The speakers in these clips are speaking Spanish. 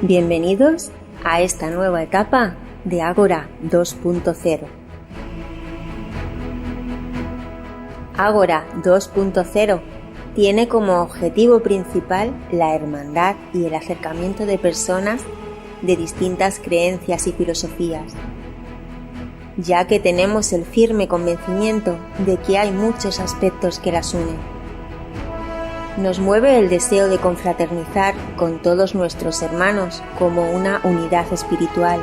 Bienvenidos a esta nueva etapa de Ágora 2.0. Ágora 2.0 tiene como objetivo principal la hermandad y el acercamiento de personas de distintas creencias y filosofías, ya que tenemos el firme convencimiento de que hay muchos aspectos que las unen. Nos mueve el deseo de confraternizar con todos nuestros hermanos como una unidad espiritual,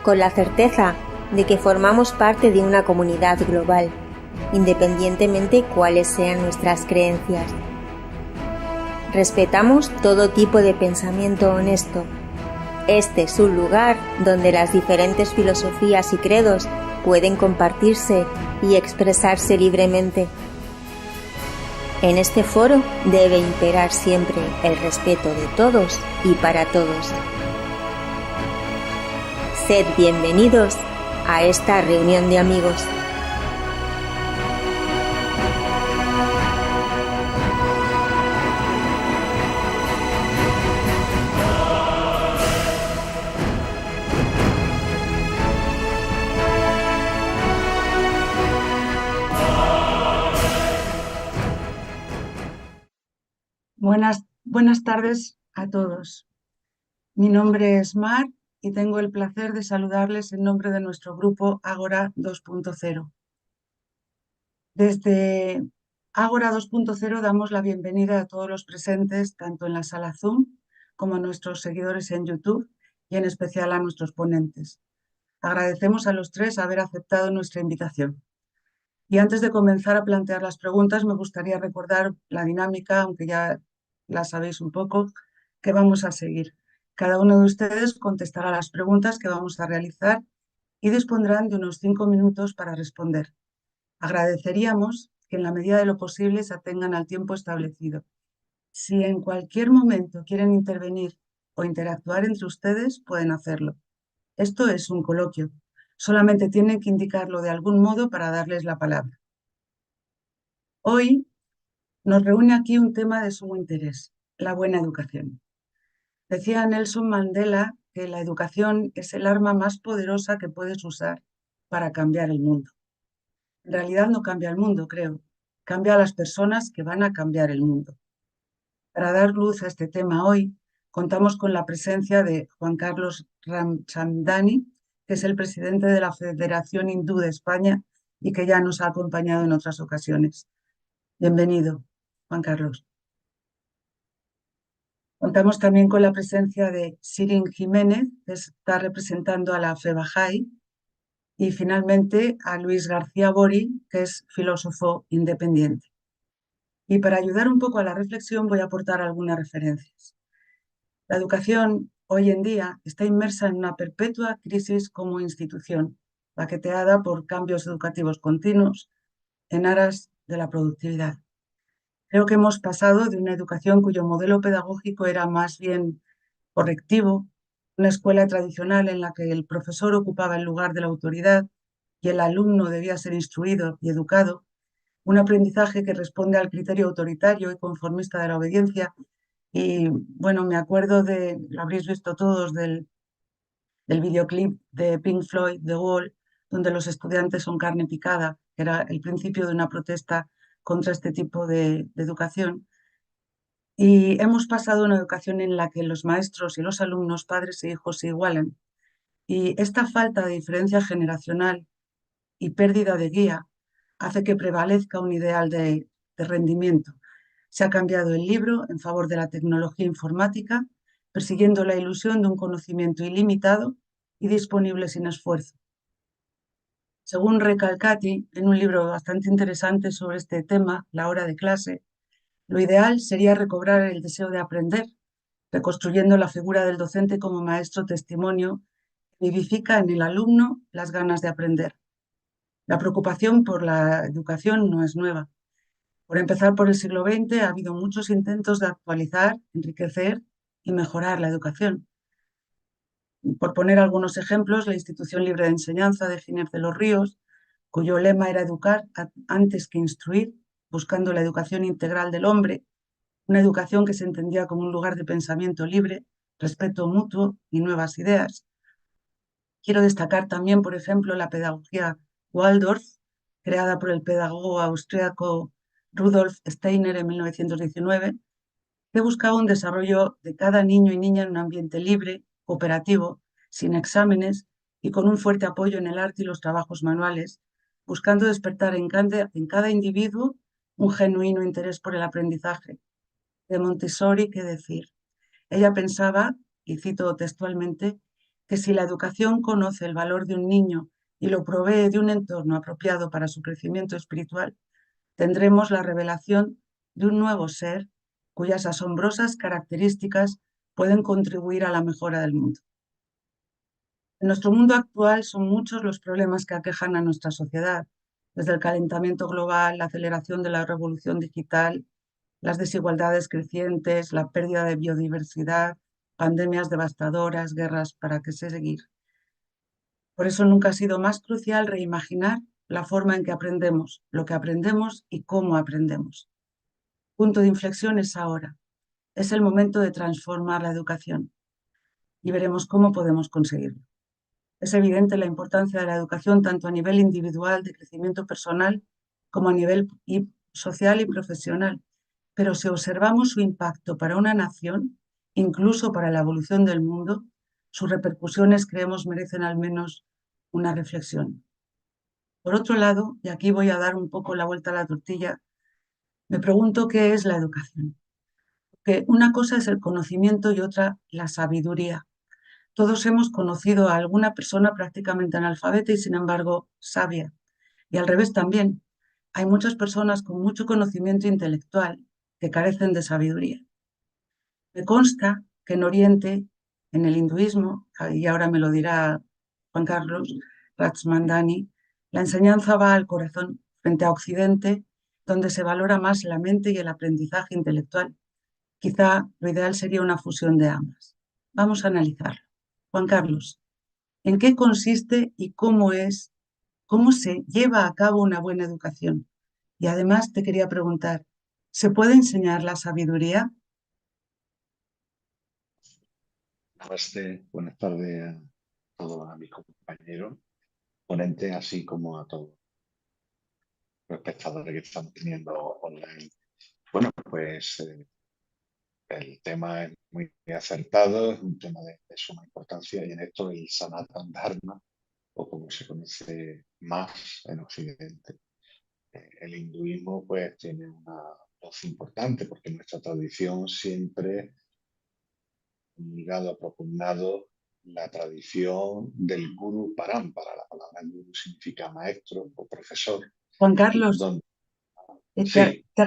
con la certeza de que formamos parte de una comunidad global, independientemente cuáles sean nuestras creencias. Respetamos todo tipo de pensamiento honesto. Este es un lugar donde las diferentes filosofías y credos pueden compartirse y expresarse libremente. En este foro debe imperar siempre el respeto de todos y para todos. Sed bienvenidos a esta reunión de amigos. Buenas tardes a todos. Mi nombre es Mar y tengo el placer de saludarles en nombre de nuestro grupo Ágora 2.0. Desde Ágora 2.0 damos la bienvenida a todos los presentes, tanto en la sala Zoom como a nuestros seguidores en YouTube y en especial a nuestros ponentes. Agradecemos a los tres haber aceptado nuestra invitación. Y antes de comenzar a plantear las preguntas, me gustaría recordar la dinámica, aunque ya la sabéis un poco, que vamos a seguir. Cada uno de ustedes contestará las preguntas que vamos a realizar y dispondrán de unos 5 minutos para responder. Agradeceríamos que en la medida de lo posible se atengan al tiempo establecido. Si en cualquier momento quieren intervenir o interactuar entre ustedes, pueden hacerlo. Esto es un coloquio. Solamente tienen que indicarlo de algún modo para darles la palabra. Hoy nos reúne aquí un tema de sumo interés, la buena educación. Decía Nelson Mandela que la educación es el arma más poderosa que puedes usar para cambiar el mundo. En realidad no cambia el mundo, creo. Cambia a las personas que van a cambiar el mundo. Para dar luz a este tema hoy, contamos con la presencia de Juan Carlos Ramchandani, que es el presidente de la Federación Hindú de España y que ya nos ha acompañado en otras ocasiones. Bienvenido, Juan Carlos. Contamos también con la presencia de Sirin Jiménez, que está representando a la Fe Bahá'í, y finalmente a Luis García Bori, que es filósofo independiente. Y para ayudar un poco a la reflexión voy a aportar algunas referencias. La educación hoy en día está inmersa en una perpetua crisis como institución, paqueteada por cambios educativos continuos en aras de la productividad. Creo que hemos pasado de una educación cuyo modelo pedagógico era más bien correctivo, una escuela tradicional en la que el profesor ocupaba el lugar de la autoridad y el alumno debía ser instruido y educado, un aprendizaje que responde al criterio autoritario y conformista de la obediencia. Y bueno, me acuerdo lo habréis visto todos, del videoclip de Pink Floyd, The Wall, donde los estudiantes son carne picada, que era el principio de una protesta contra este tipo de educación. Y hemos pasado a una educación en la que los maestros y los alumnos, padres e hijos se igualan. Y esta falta de diferencia generacional y pérdida de guía hace que prevalezca un ideal de rendimiento. Se ha cambiado el libro en favor de la tecnología informática, persiguiendo la ilusión de un conocimiento ilimitado y disponible sin esfuerzo. Según Recalcati, en un libro bastante interesante sobre este tema, La hora de clase, lo ideal sería recobrar el deseo de aprender, reconstruyendo la figura del docente como maestro testimonio que vivifica en el alumno las ganas de aprender. La preocupación por la educación no es nueva. Por empezar por el siglo XX ha habido muchos intentos de actualizar, enriquecer y mejorar la educación. Por poner algunos ejemplos, la Institución Libre de Enseñanza de Ginés de los Ríos, cuyo lema era educar antes que instruir, buscando la educación integral del hombre, una educación que se entendía como un lugar de pensamiento libre, respeto mutuo y nuevas ideas. Quiero destacar también, por ejemplo, la pedagogía Waldorf, creada por el pedagogo austríaco Rudolf Steiner en 1919, que buscaba un desarrollo de cada niño y niña en un ambiente libre, cooperativo, sin exámenes y con un fuerte apoyo en el arte y los trabajos manuales, buscando despertar en cada individuo un genuino interés por el aprendizaje. De Montessori, ¿qué decir? Ella pensaba, y cito textualmente, que si la educación conoce el valor de un niño y lo provee de un entorno apropiado para su crecimiento espiritual, tendremos la revelación de un nuevo ser cuyas asombrosas características pueden contribuir a la mejora del mundo. En nuestro mundo actual son muchos los problemas que aquejan a nuestra sociedad, desde el calentamiento global, la aceleración de la revolución digital, las desigualdades crecientes, la pérdida de biodiversidad, pandemias devastadoras, guerras, ¿para qué seguir? Por eso nunca ha sido más crucial reimaginar la forma en que aprendemos, lo que aprendemos y cómo aprendemos. Punto de inflexión es ahora. Es el momento de transformar la educación y veremos cómo podemos conseguirlo. Es evidente la importancia de la educación tanto a nivel individual, de crecimiento personal, como a nivel social y profesional. Pero si observamos su impacto para una nación, incluso para la evolución del mundo, sus repercusiones creemos merecen al menos una reflexión. Por otro lado, y aquí voy a dar un poco la vuelta a la tortilla, me pregunto qué es la educación. Que una cosa es el conocimiento y otra la sabiduría. Todos hemos conocido a alguna persona prácticamente analfabeta y sin embargo sabia. Y al revés también. Hay muchas personas con mucho conocimiento intelectual que carecen de sabiduría. Me consta que en Oriente, en el hinduismo, y ahora me lo dirá Juan Carlos Ratsamandani, la enseñanza va al corazón frente a Occidente, donde se valora más la mente y el aprendizaje intelectual. Quizá lo ideal sería una fusión de ambas. Vamos a analizarlo. Juan Carlos, ¿en qué consiste y cómo se lleva a cabo una buena educación? Y además te quería preguntar, ¿se puede enseñar la sabiduría? Buenas tardes a todos mis compañeros, ponentes, así como a todos los espectadores que estamos teniendo online. Bueno, pues el tema es muy acertado, es un tema de suma importancia y en esto el Sanatan Dharma, o como se conoce más en Occidente. El hinduismo pues tiene una voz importante porque nuestra tradición siempre ligado, propugnado la tradición del Guru Parampara. La palabra Guru significa maestro o profesor. Juan Carlos, Donde, sí, te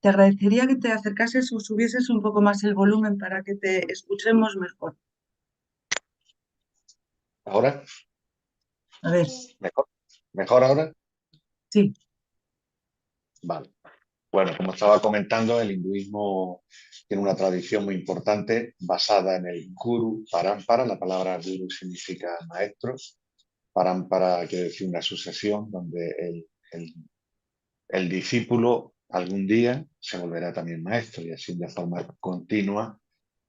agradecería que te acercases o subieses un poco más el volumen para que te escuchemos mejor. ahora, A ver, mejor, mejor ahora. sí, Vale. Bueno, como estaba comentando, el hinduismo tiene una tradición muy importante basada en el Guru Parampara. La palabra Guru significa maestro. Parampara quiere decir una sucesión donde el discípulo algún día se volverá también maestro y así de forma continua.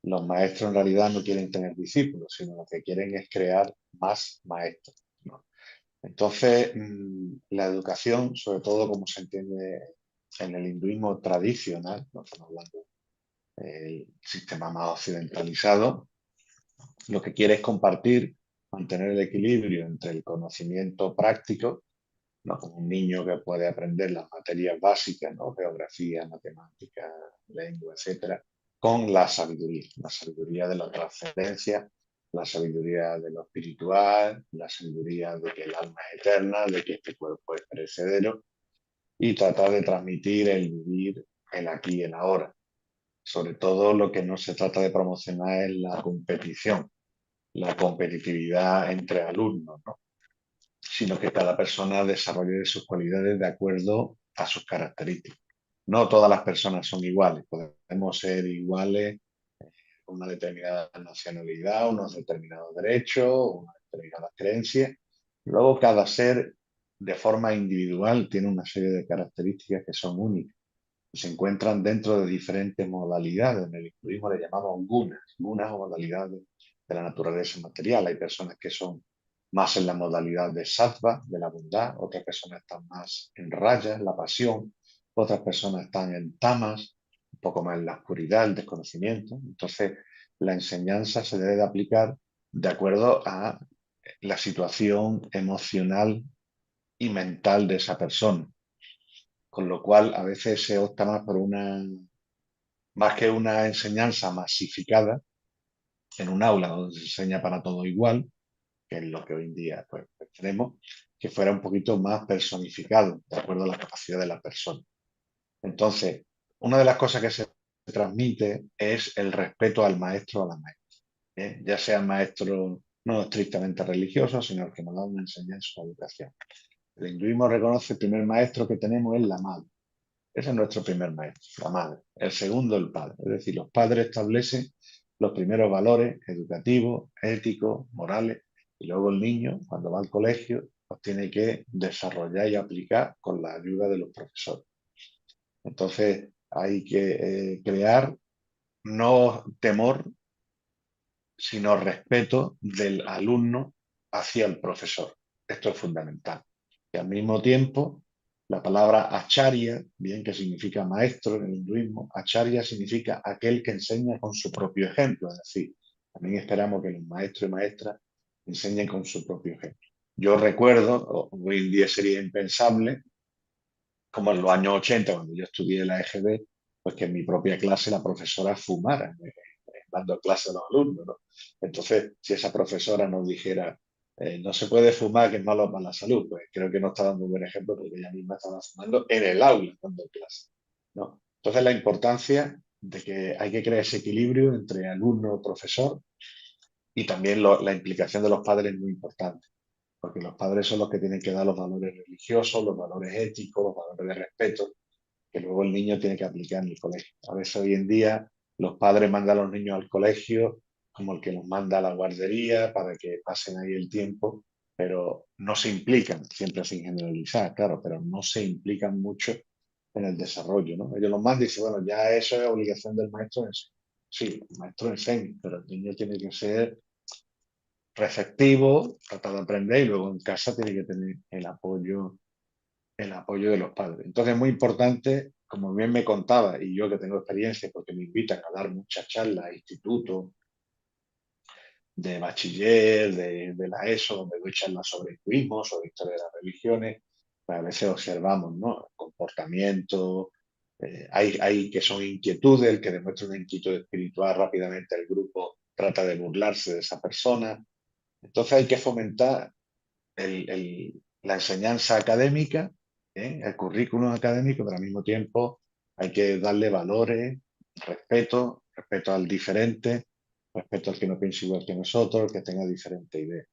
Los maestros en realidad no quieren tener discípulos, sino lo que quieren es crear más maestros, ¿no? Entonces, la educación, sobre todo como se entiende en el hinduismo tradicional, no estamos hablando del sistema más occidentalizado, lo que quiere es compartir, mantener el equilibrio entre el conocimiento práctico, ¿no? Como un niño que puede aprender las materias básicas, ¿no? Geografía, matemáticas, lengua, etcétera, con la sabiduría de la trascendencia, la sabiduría de lo espiritual, la sabiduría de que el alma es eterna, de que este cuerpo es perecedero, y tratar de transmitir el vivir el aquí y el ahora. Sobre todo lo que no se trata de promocionar es la competición, la competitividad entre alumnos, ¿no? Sino que cada persona desarrolle sus cualidades de acuerdo a sus características. No todas las personas son iguales, podemos ser iguales con una determinada nacionalidad, unos determinados derechos, unas determinadas creencias. Luego cada ser de forma individual tiene una serie de características que son únicas. Se encuentran dentro de diferentes modalidades. En el hinduismo le llamamos gunas o modalidades de la naturaleza material. Hay personas que son más en la modalidad de sattva, de la bondad, otras personas están más en raya, en la pasión, otras personas están en tamas, un poco más en la oscuridad, el desconocimiento. Entonces, la enseñanza se debe de aplicar de acuerdo a la situación emocional y mental de esa persona, con lo cual a veces se opta más por más que una enseñanza masificada en un aula donde se enseña para todo igual, que es lo que hoy en día pues tenemos, que fuera un poquito más personificado, de acuerdo a la capacidad de la persona. Entonces, una de las cosas que se transmite es el respeto al maestro o a la maestra, ¿eh? Ya sea maestro no estrictamente religioso, sino el que nos da una enseñanza o educación. El hinduismo reconoce el primer maestro que tenemos es la madre. Ese es nuestro primer maestro, la madre. El segundo, el padre. Es decir, los padres establecen los primeros valores educativos, éticos, morales, y luego el niño, cuando va al colegio, los tiene que desarrollar y aplicar con la ayuda de los profesores. Entonces, hay que crear no temor, sino respeto del alumno hacia el profesor. Esto es fundamental. Y al mismo tiempo, la palabra acharya, bien que significa maestro en el hinduismo, acharya significa aquel que enseña con su propio ejemplo. Es decir, también esperamos que los maestros y maestras enseñen con su propio ejemplo. Yo recuerdo, hoy en día sería impensable, como en los años 80, cuando yo estudié la EGB, pues que en mi propia clase la profesora fumara, dando clase a los alumnos, ¿no? Entonces, si esa profesora nos dijera, no se puede fumar, que es malo para la salud, pues creo que no está dando un buen ejemplo porque ella misma estaba fumando en el aula dando clase, ¿no? Entonces, la importancia de que hay que crear ese equilibrio entre alumno y profesor y también la implicación de los padres es muy importante, porque los padres son los que tienen que dar los valores religiosos, los valores éticos, los valores de respeto, que luego el niño tiene que aplicar en el colegio. A veces hoy en día los padres mandan a los niños al colegio como el que los manda a la guardería para que pasen ahí el tiempo, pero no se implican, siempre sin generalizar, claro, pero no se implican mucho en el desarrollo, ¿no? Ellos los mandan y dicen, bueno, ya eso es obligación del maestro. Sí, el maestro enseña, pero el niño tiene que ser receptivo, tratar de aprender y luego en casa tiene que tener el apoyo de los padres. Entonces es muy importante, como bien me contaba, y yo que tengo experiencia porque me invitan a dar muchas charlas a institutos de bachiller, de la ESO, donde doy charlas sobre hinduismo, sobre historia de las religiones, pues a veces observamos, ¿no? Comportamiento, hay que son inquietudes, el que demuestra una inquietud espiritual rápidamente el grupo trata de burlarse de esa persona. Entonces hay que fomentar la enseñanza académica, el currículum académico, pero al mismo tiempo hay que darle valores, respeto al diferente, respeto al que no piense igual que nosotros, que tenga diferente idea.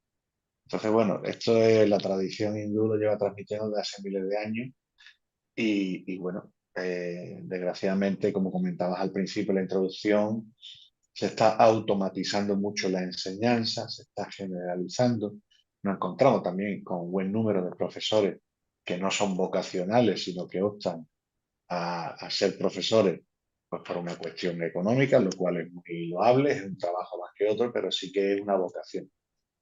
Entonces, bueno, esto es la tradición hindú, lo lleva transmitiendo desde hace miles de años y bueno, desgraciadamente, como comentabas al principio en la introducción, se está automatizando mucho la enseñanza, se está generalizando. Nos encontramos también con un buen número de profesores que no son vocacionales, sino que optan a ser profesores pues por una cuestión económica, lo cual es muy loable, es un trabajo más que otro, pero sí que es una vocación.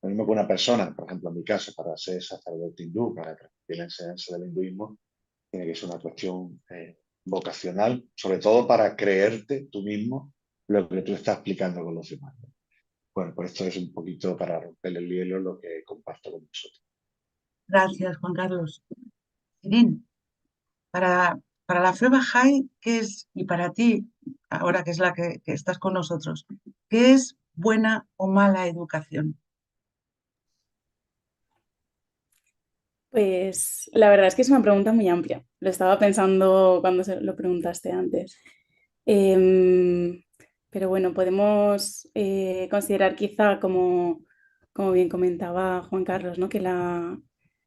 Lo mismo que una persona, por ejemplo, en mi caso, para ser sacerdote hindú, para transmitir la enseñanza del hinduismo, tiene que ser una cuestión vocacional, sobre todo para creerte tú mismo lo que tú estás explicando con los demás, ¿no? Bueno, pues esto es un poquito para romper el hielo lo que comparto con vosotros. Gracias, Juan Carlos. Sirin, para la fe Bahá'í, ¿qué es, y para ti, ahora que es la que estás con nosotros, qué es buena o mala educación? Pues la verdad es que es una pregunta muy amplia. Lo estaba pensando cuando lo preguntaste antes. Em, pero bueno, podemos considerar quizá, como bien comentaba Juan Carlos, ¿no? Que la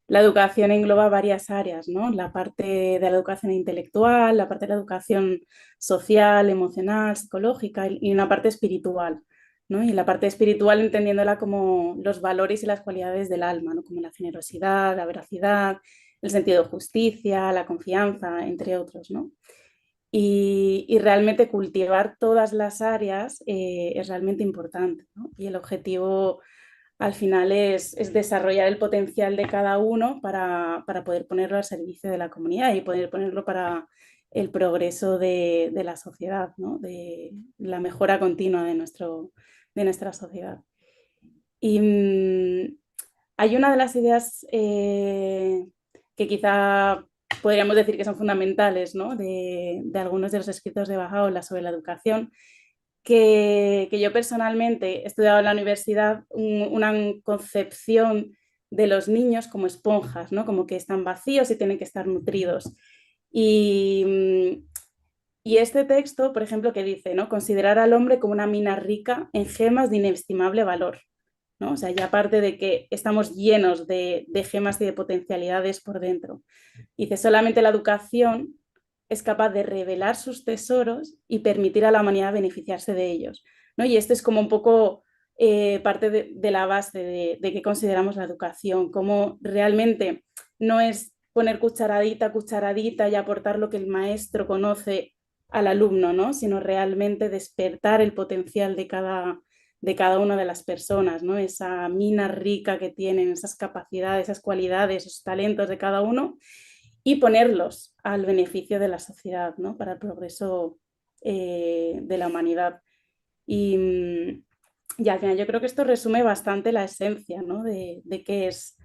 educación engloba varias áreas, ¿no? La parte de la educación intelectual, la parte de la educación social, emocional, psicológica y una parte espiritual, ¿no? Y la parte espiritual entendiéndola como los valores y las cualidades del alma, ¿no? Como la generosidad, la veracidad, el sentido de justicia, la confianza, entre otros, ¿no? y realmente cultivar todas las áreas es realmente importante, ¿no? Y el objetivo al final es desarrollar el potencial de cada uno para poder ponerlo al servicio de la comunidad y poder ponerlo para el progreso de la sociedad, ¿no? De la mejora continua de nuestra sociedad. Y hay una de las ideas que quizá podríamos decir que son fundamentales, ¿no? de algunos de los escritos de Bahá'u'lláh sobre la educación, que yo personalmente he estudiado en la universidad una concepción de los niños como esponjas, ¿no? Como que están vacíos y tienen que estar nutridos. Y, y este texto, por ejemplo, que dice, ¿no? Considerar al hombre como una mina rica en gemas de inestimable valor, ¿no? O sea, ya aparte de que estamos llenos de gemas y de potencialidades por dentro. Dice, solamente la educación es capaz de revelar sus tesoros y permitir a la humanidad beneficiarse de ellos, ¿no? Y esto es como un poco parte de la base de qué consideramos la educación, como realmente no es poner cucharadita, cucharadita y aportar lo que el maestro conoce al alumno, ¿no? Sino realmente despertar el potencial de cada una de las personas, ¿no? Esa mina rica que tienen, esas capacidades, esas cualidades, esos talentos de cada uno y ponerlos al beneficio de la sociedad, ¿no? Para el progreso de la humanidad. Y al final yo creo que esto resume bastante la esencia, ¿no? de qué es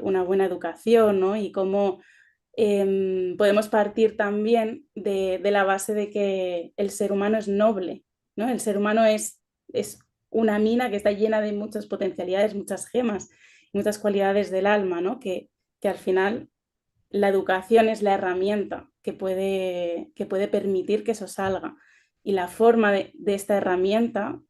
una buena educación, ¿no? Y cómo podemos partir también de la base de que el ser humano es noble, ¿no? El ser humano es una mina que está llena de muchas potencialidades, muchas gemas, muchas cualidades del alma, ¿no? Que al final la educación es la herramienta que puede permitir que eso salga. Y la forma de esta herramienta,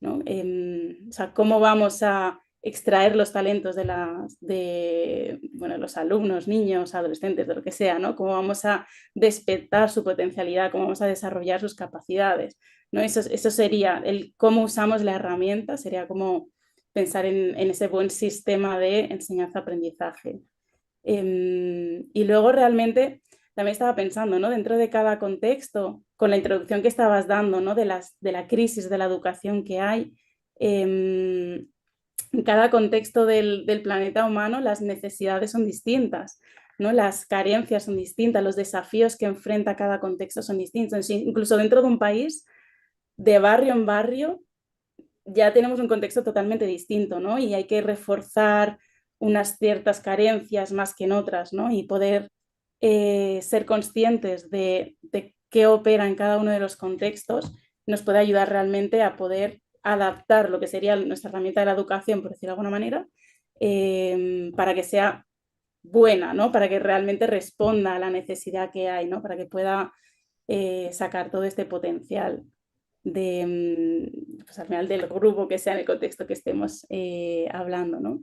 ¿no? O sea, cómo vamos a extraer los talentos de bueno, los alumnos, niños, adolescentes, de lo que sea, ¿no? Cómo vamos a despertar su potencialidad, cómo vamos a desarrollar sus capacidades, ¿no? Eso sería el cómo usamos la herramienta, sería como pensar en ese buen sistema de enseñanza-aprendizaje. Y luego realmente también estaba pensando, ¿no? Dentro de cada contexto, con la introducción que estabas dando, ¿no? De la crisis de la educación que hay, en cada contexto del planeta humano las necesidades son distintas, ¿no? Las carencias son distintas, los desafíos que enfrenta cada contexto son distintos. Incluso dentro de un país, de barrio en barrio, ya tenemos un contexto totalmente distinto, ¿no? Y hay que reforzar unas ciertas carencias más que en otras, ¿no? Y poder ser conscientes de qué opera en cada uno de los contextos nos puede ayudar realmente a poder adaptar lo que sería nuestra herramienta de la educación, por decirlo de alguna manera, para que sea buena, ¿no? Para que realmente responda a la necesidad que hay, ¿no? Para que pueda sacar todo este potencial pues al final del grupo que sea en el contexto que estemos hablando, ¿no?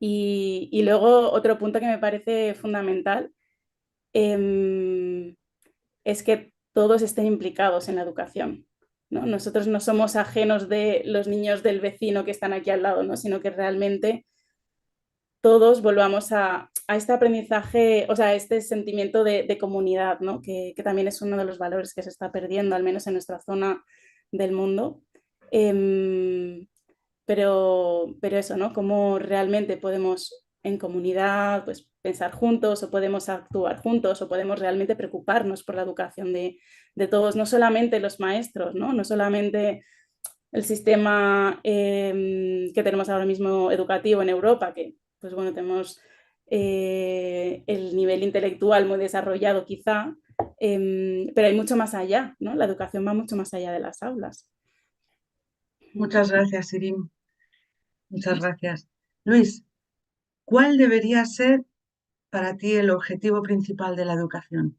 Y luego otro punto que me parece fundamental es que todos estén implicados en la educación, ¿no? Nosotros no somos ajenos de los niños del vecino que están aquí al lado, ¿no? Sino que realmente todos volvamos a este aprendizaje, o sea, a este sentimiento de comunidad, ¿no? Que también es uno de los valores que se está perdiendo, al menos en nuestra zona del mundo. Pero eso, ¿no? Cómo realmente podemos en comunidad pues, pensar juntos o podemos actuar juntos o podemos realmente preocuparnos por la educación de todos, no solamente los maestros, ¿no? No solamente el sistema que tenemos ahora mismo educativo en Europa, que pues bueno, tenemos el nivel intelectual muy desarrollado quizá, pero hay mucho más allá, ¿no? La educación va mucho más allá de las aulas. Muchas gracias, Irim. Muchas gracias. Luis, ¿cuál debería ser para ti el objetivo principal de la educación?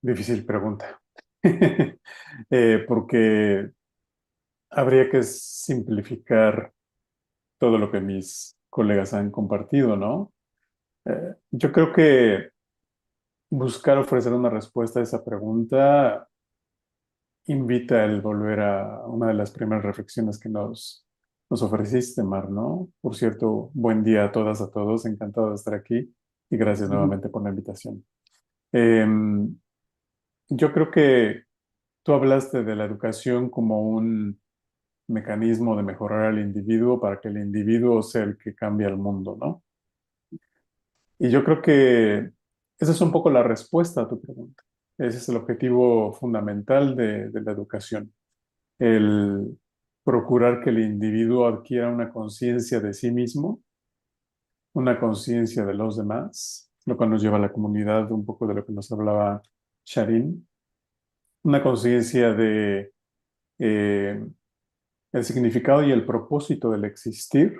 Difícil pregunta. Porque habría que simplificar todo lo que mis colegas han compartido, ¿no? Yo creo que buscar ofrecer una respuesta a esa pregunta invita el volver a una de las primeras reflexiones que nos ofreciste, Mar, ¿no? Por cierto, buen día a todas, a todos, encantado de estar aquí y gracias nuevamente por la invitación. Yo creo que tú hablaste de la educación como un mecanismo de mejorar al individuo para que el individuo sea el que cambie el mundo, ¿no? Y yo creo que esa es un poco la respuesta a tu pregunta. Ese es el objetivo fundamental de la educación, el procurar que el individuo adquiera una conciencia de sí mismo, una conciencia de los demás, lo cual nos lleva a la comunidad, un poco de lo que nos hablaba Sharin, una conciencia de eh, el significado y el propósito del existir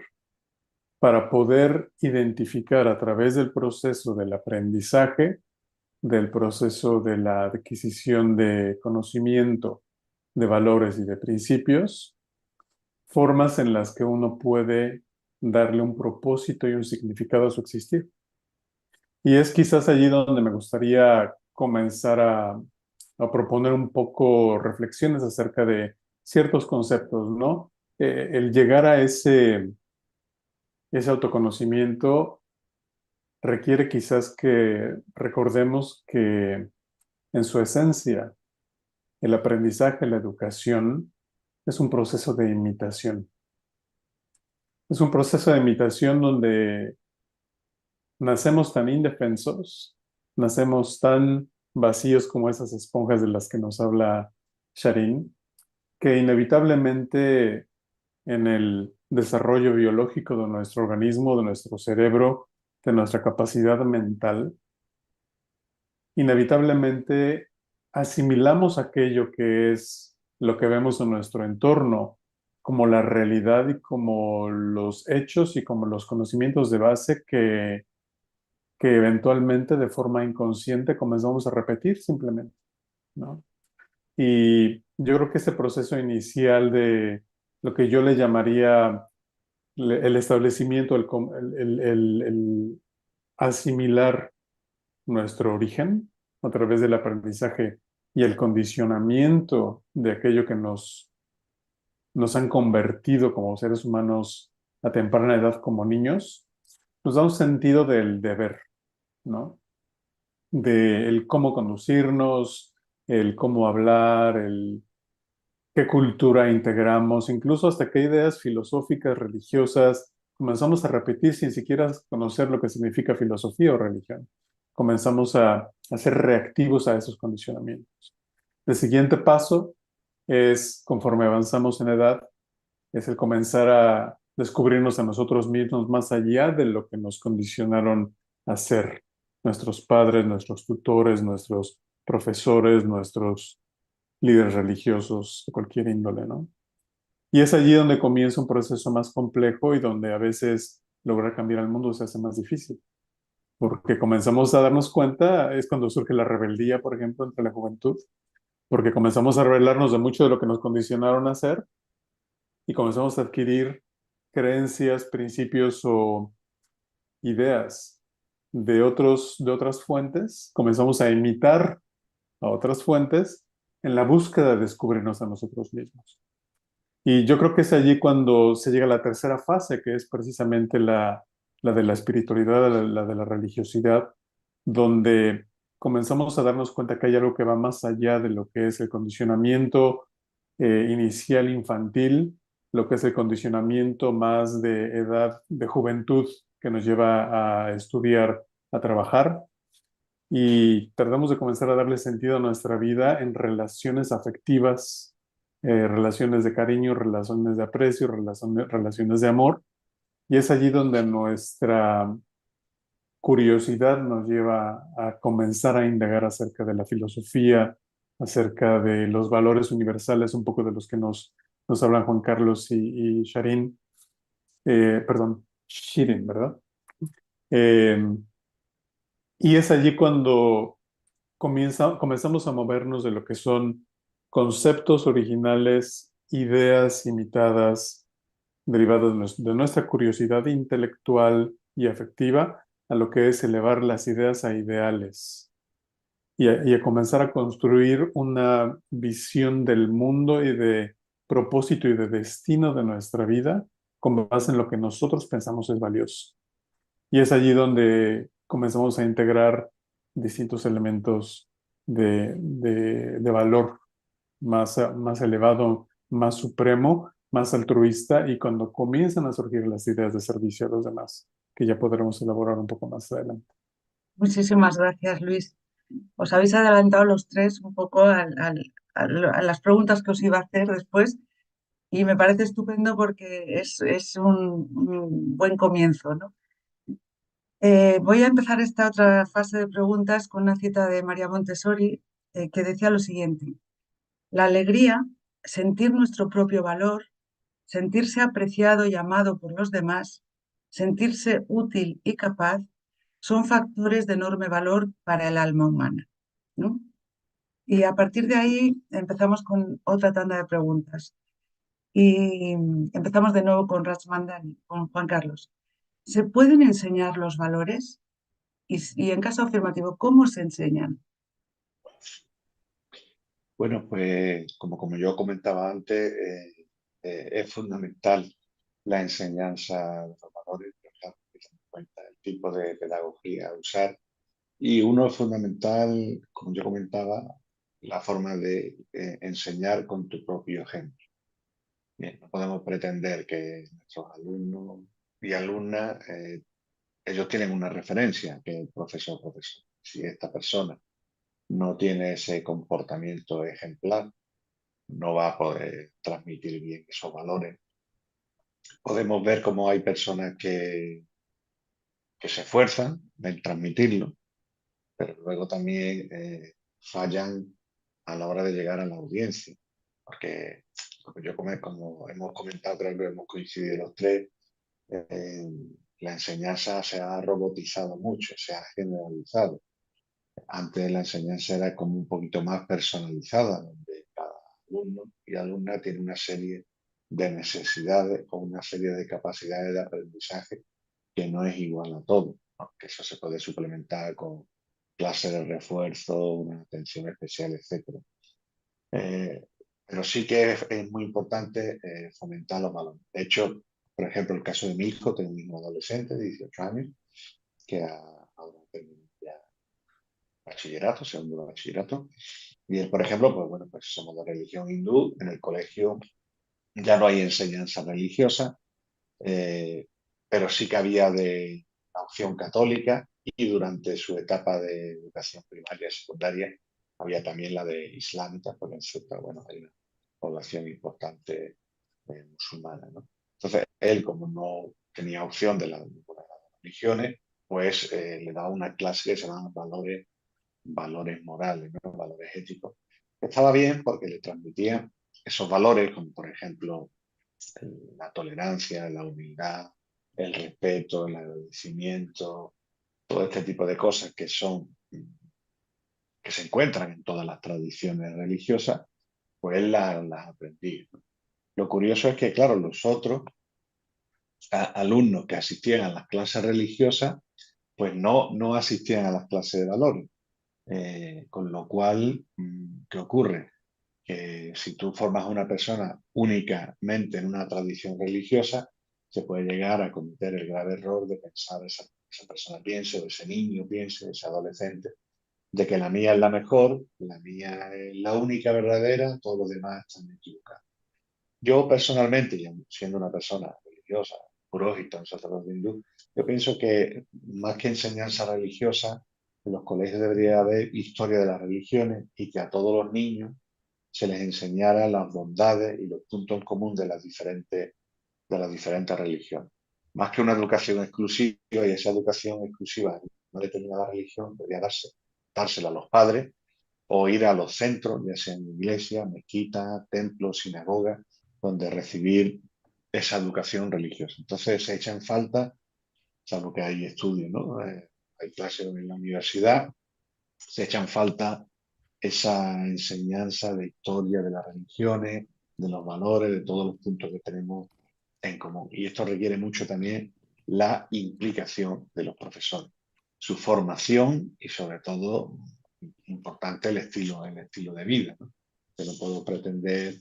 para poder identificar a través del proceso del aprendizaje, del proceso de la adquisición de conocimiento, de valores y de principios, formas en las que uno puede darle un propósito y un significado a su existir. Y es quizás allí donde me gustaría comenzar a proponer un poco reflexiones acerca de ciertos conceptos, ¿no? El llegar a ese autoconocimiento requiere quizás que recordemos que en su esencia el aprendizaje, la educación, es un proceso de imitación. Es un proceso de imitación donde nacemos tan indefensos, nacemos tan vacíos como esas esponjas de las que nos habla Sharin, que inevitablemente en el desarrollo biológico de nuestro organismo, de nuestro cerebro, de nuestra capacidad mental, inevitablemente asimilamos aquello que es lo que vemos en nuestro entorno como la realidad y como los hechos y como los conocimientos de base que eventualmente de forma inconsciente comenzamos a repetir simplemente, ¿no? Y yo creo que ese proceso inicial de lo que yo le llamaría el establecimiento, el asimilar nuestro origen a través del aprendizaje y el condicionamiento de aquello que nos han convertido como seres humanos a temprana edad como niños, nos da un sentido del deber, ¿no? De el cómo conducirnos, el cómo hablar, el qué cultura integramos, incluso hasta qué ideas filosóficas, religiosas, comenzamos a repetir sin siquiera conocer lo que significa filosofía o religión. Comenzamos a ser reactivos a esos condicionamientos. El siguiente paso es, conforme avanzamos en edad, es el comenzar a descubrirnos a nosotros mismos más allá de lo que nos condicionaron a ser nuestros padres, nuestros tutores, nuestros profesores, nuestros líderes religiosos de cualquier índole, ¿no? Y es allí donde comienza un proceso más complejo y donde a veces lograr cambiar el mundo se hace más difícil, porque comenzamos a darnos cuenta, es cuando surge la rebeldía, por ejemplo, entre la juventud, porque comenzamos a rebelarnos de mucho de lo que nos condicionaron a hacer y comenzamos a adquirir creencias, principios o ideas de otras fuentes, comenzamos a imitar a otras fuentes en la búsqueda de descubrirnos a nosotros mismos. Y yo creo que es allí cuando se llega a la tercera fase, que es precisamente la de la espiritualidad, la de la religiosidad, donde comenzamos a darnos cuenta que hay algo que va más allá de lo que es el condicionamiento inicial infantil, lo que es el condicionamiento más de edad, de juventud, que nos lleva a estudiar, a trabajar, y tratamos de comenzar a darle sentido a nuestra vida en relaciones afectivas, relaciones de cariño, relaciones de aprecio, relaciones de amor. Y es allí donde nuestra curiosidad nos lleva a comenzar a indagar acerca de la filosofía, acerca de los valores universales, un poco de los que nos hablan Juan Carlos y Sharin, perdón, Shirin, ¿verdad? Eh, y es allí cuando comenzamos a movernos de lo que son conceptos originales, ideas imitadas, derivadas de nuestra curiosidad intelectual y afectiva, a lo que es elevar las ideas a ideales y a comenzar a construir una visión del mundo y de propósito y de destino de nuestra vida con base en lo que nosotros pensamos es valioso. Y es allí donde comenzamos a integrar distintos elementos de valor más elevado, más supremo, más altruista, y cuando comienzan a surgir las ideas de servicio a los demás, que ya podremos elaborar un poco más adelante. Muchísimas gracias, Luis. Os habéis adelantado los tres un poco a las preguntas que os iba a hacer después y me parece estupendo porque es un buen comienzo, ¿no? Voy a empezar esta otra fase de preguntas con una cita de María Montessori que decía lo siguiente: la alegría, sentir nuestro propio valor, sentirse apreciado y amado por los demás, sentirse útil y capaz, son factores de enorme valor para el alma humana, ¿no? Y a partir de ahí empezamos con otra tanda de preguntas. Y empezamos de nuevo con Rachmandani, con Juan Carlos. ¿Se pueden enseñar los valores? Y en caso afirmativo, ¿cómo se enseñan? Bueno, pues como yo comentaba antes, es fundamental la enseñanza de los valores, pero claro, hay que tener en cuenta el tipo de pedagogía a usar. Y uno es fundamental, como yo comentaba, la forma de enseñar con tu propio ejemplo. Bien, no podemos pretender que nuestros alumnos y alumnas, ellos tienen una referencia, que es el profesor o profesor. Si esta persona no tiene ese comportamiento ejemplar, no va a poder transmitir bien esos valores. Podemos ver cómo hay personas que se esfuerzan en transmitirlo, pero luego también fallan a la hora de llegar a la audiencia. Porque como hemos comentado, creo que hemos coincidido los tres, eh, la enseñanza se ha robotizado mucho, se ha generalizado. Antes la enseñanza era como un poquito más personalizada, donde cada alumno y alumna tiene una serie de necesidades o una serie de capacidades de aprendizaje que no es igual a todo, ¿no? Que eso se puede suplementar con clases de refuerzo, una atención especial, etc. Eh, pero sí que es muy importante fomentar los valores. De hecho, por ejemplo, el caso de mi hijo, tengo un hijo adolescente de 18 años, que ahora termina ya bachillerato, segundo de bachillerato. Y él, por ejemplo, pues bueno, pues somos de religión hindú, en el colegio ya no hay enseñanza religiosa, pero sí que había de la opción católica, y durante su etapa de educación primaria y secundaria había también la de islámica, porque en cierta, bueno, hay una población importante musulmana, ¿no? Entonces, él, como no tenía opción de ninguna de las religiones, pues le daba una clase que se llama valores morales, ¿no? Valores éticos. Estaba bien porque le transmitía esos valores, como por ejemplo la tolerancia, la humildad, el respeto, el agradecimiento, todo este tipo de cosas que se encuentran en todas las tradiciones religiosas, pues él las aprendí. Lo curioso es que, claro, los otros alumnos que asistían a las clases religiosas, pues no asistían a las clases de valores. Con lo cual, ¿qué ocurre? Que si tú formas a una persona únicamente en una tradición religiosa, se puede llegar a cometer el grave error de pensar, esa persona piense, o ese niño piense, ese adolescente, de que la mía es la mejor, la mía es la única verdadera, todos los demás están equivocados. Yo personalmente, y siendo una persona religiosa, purógita, un sacerdote hindú, yo pienso que más que enseñanza religiosa, en los colegios debería haber historia de las religiones, y que a todos los niños se les enseñara las bondades y los puntos en común de las diferentes religiones. Más que una educación exclusiva, y esa educación exclusiva en una determinada religión debería dársela a los padres, o ir a los centros, ya sean iglesias, mezquitas, templos, sinagogas, donde recibir esa educación religiosa. Entonces se echa en falta, salvo que hay estudios, ¿no? Hay clases en la universidad, se echa en falta esa enseñanza de historia de las religiones, de los valores, de todos los puntos que tenemos en común. Y esto requiere mucho también la implicación de los profesores, su formación y, sobre todo, importante el estilo de vida, ¿no? Que no puedo pretender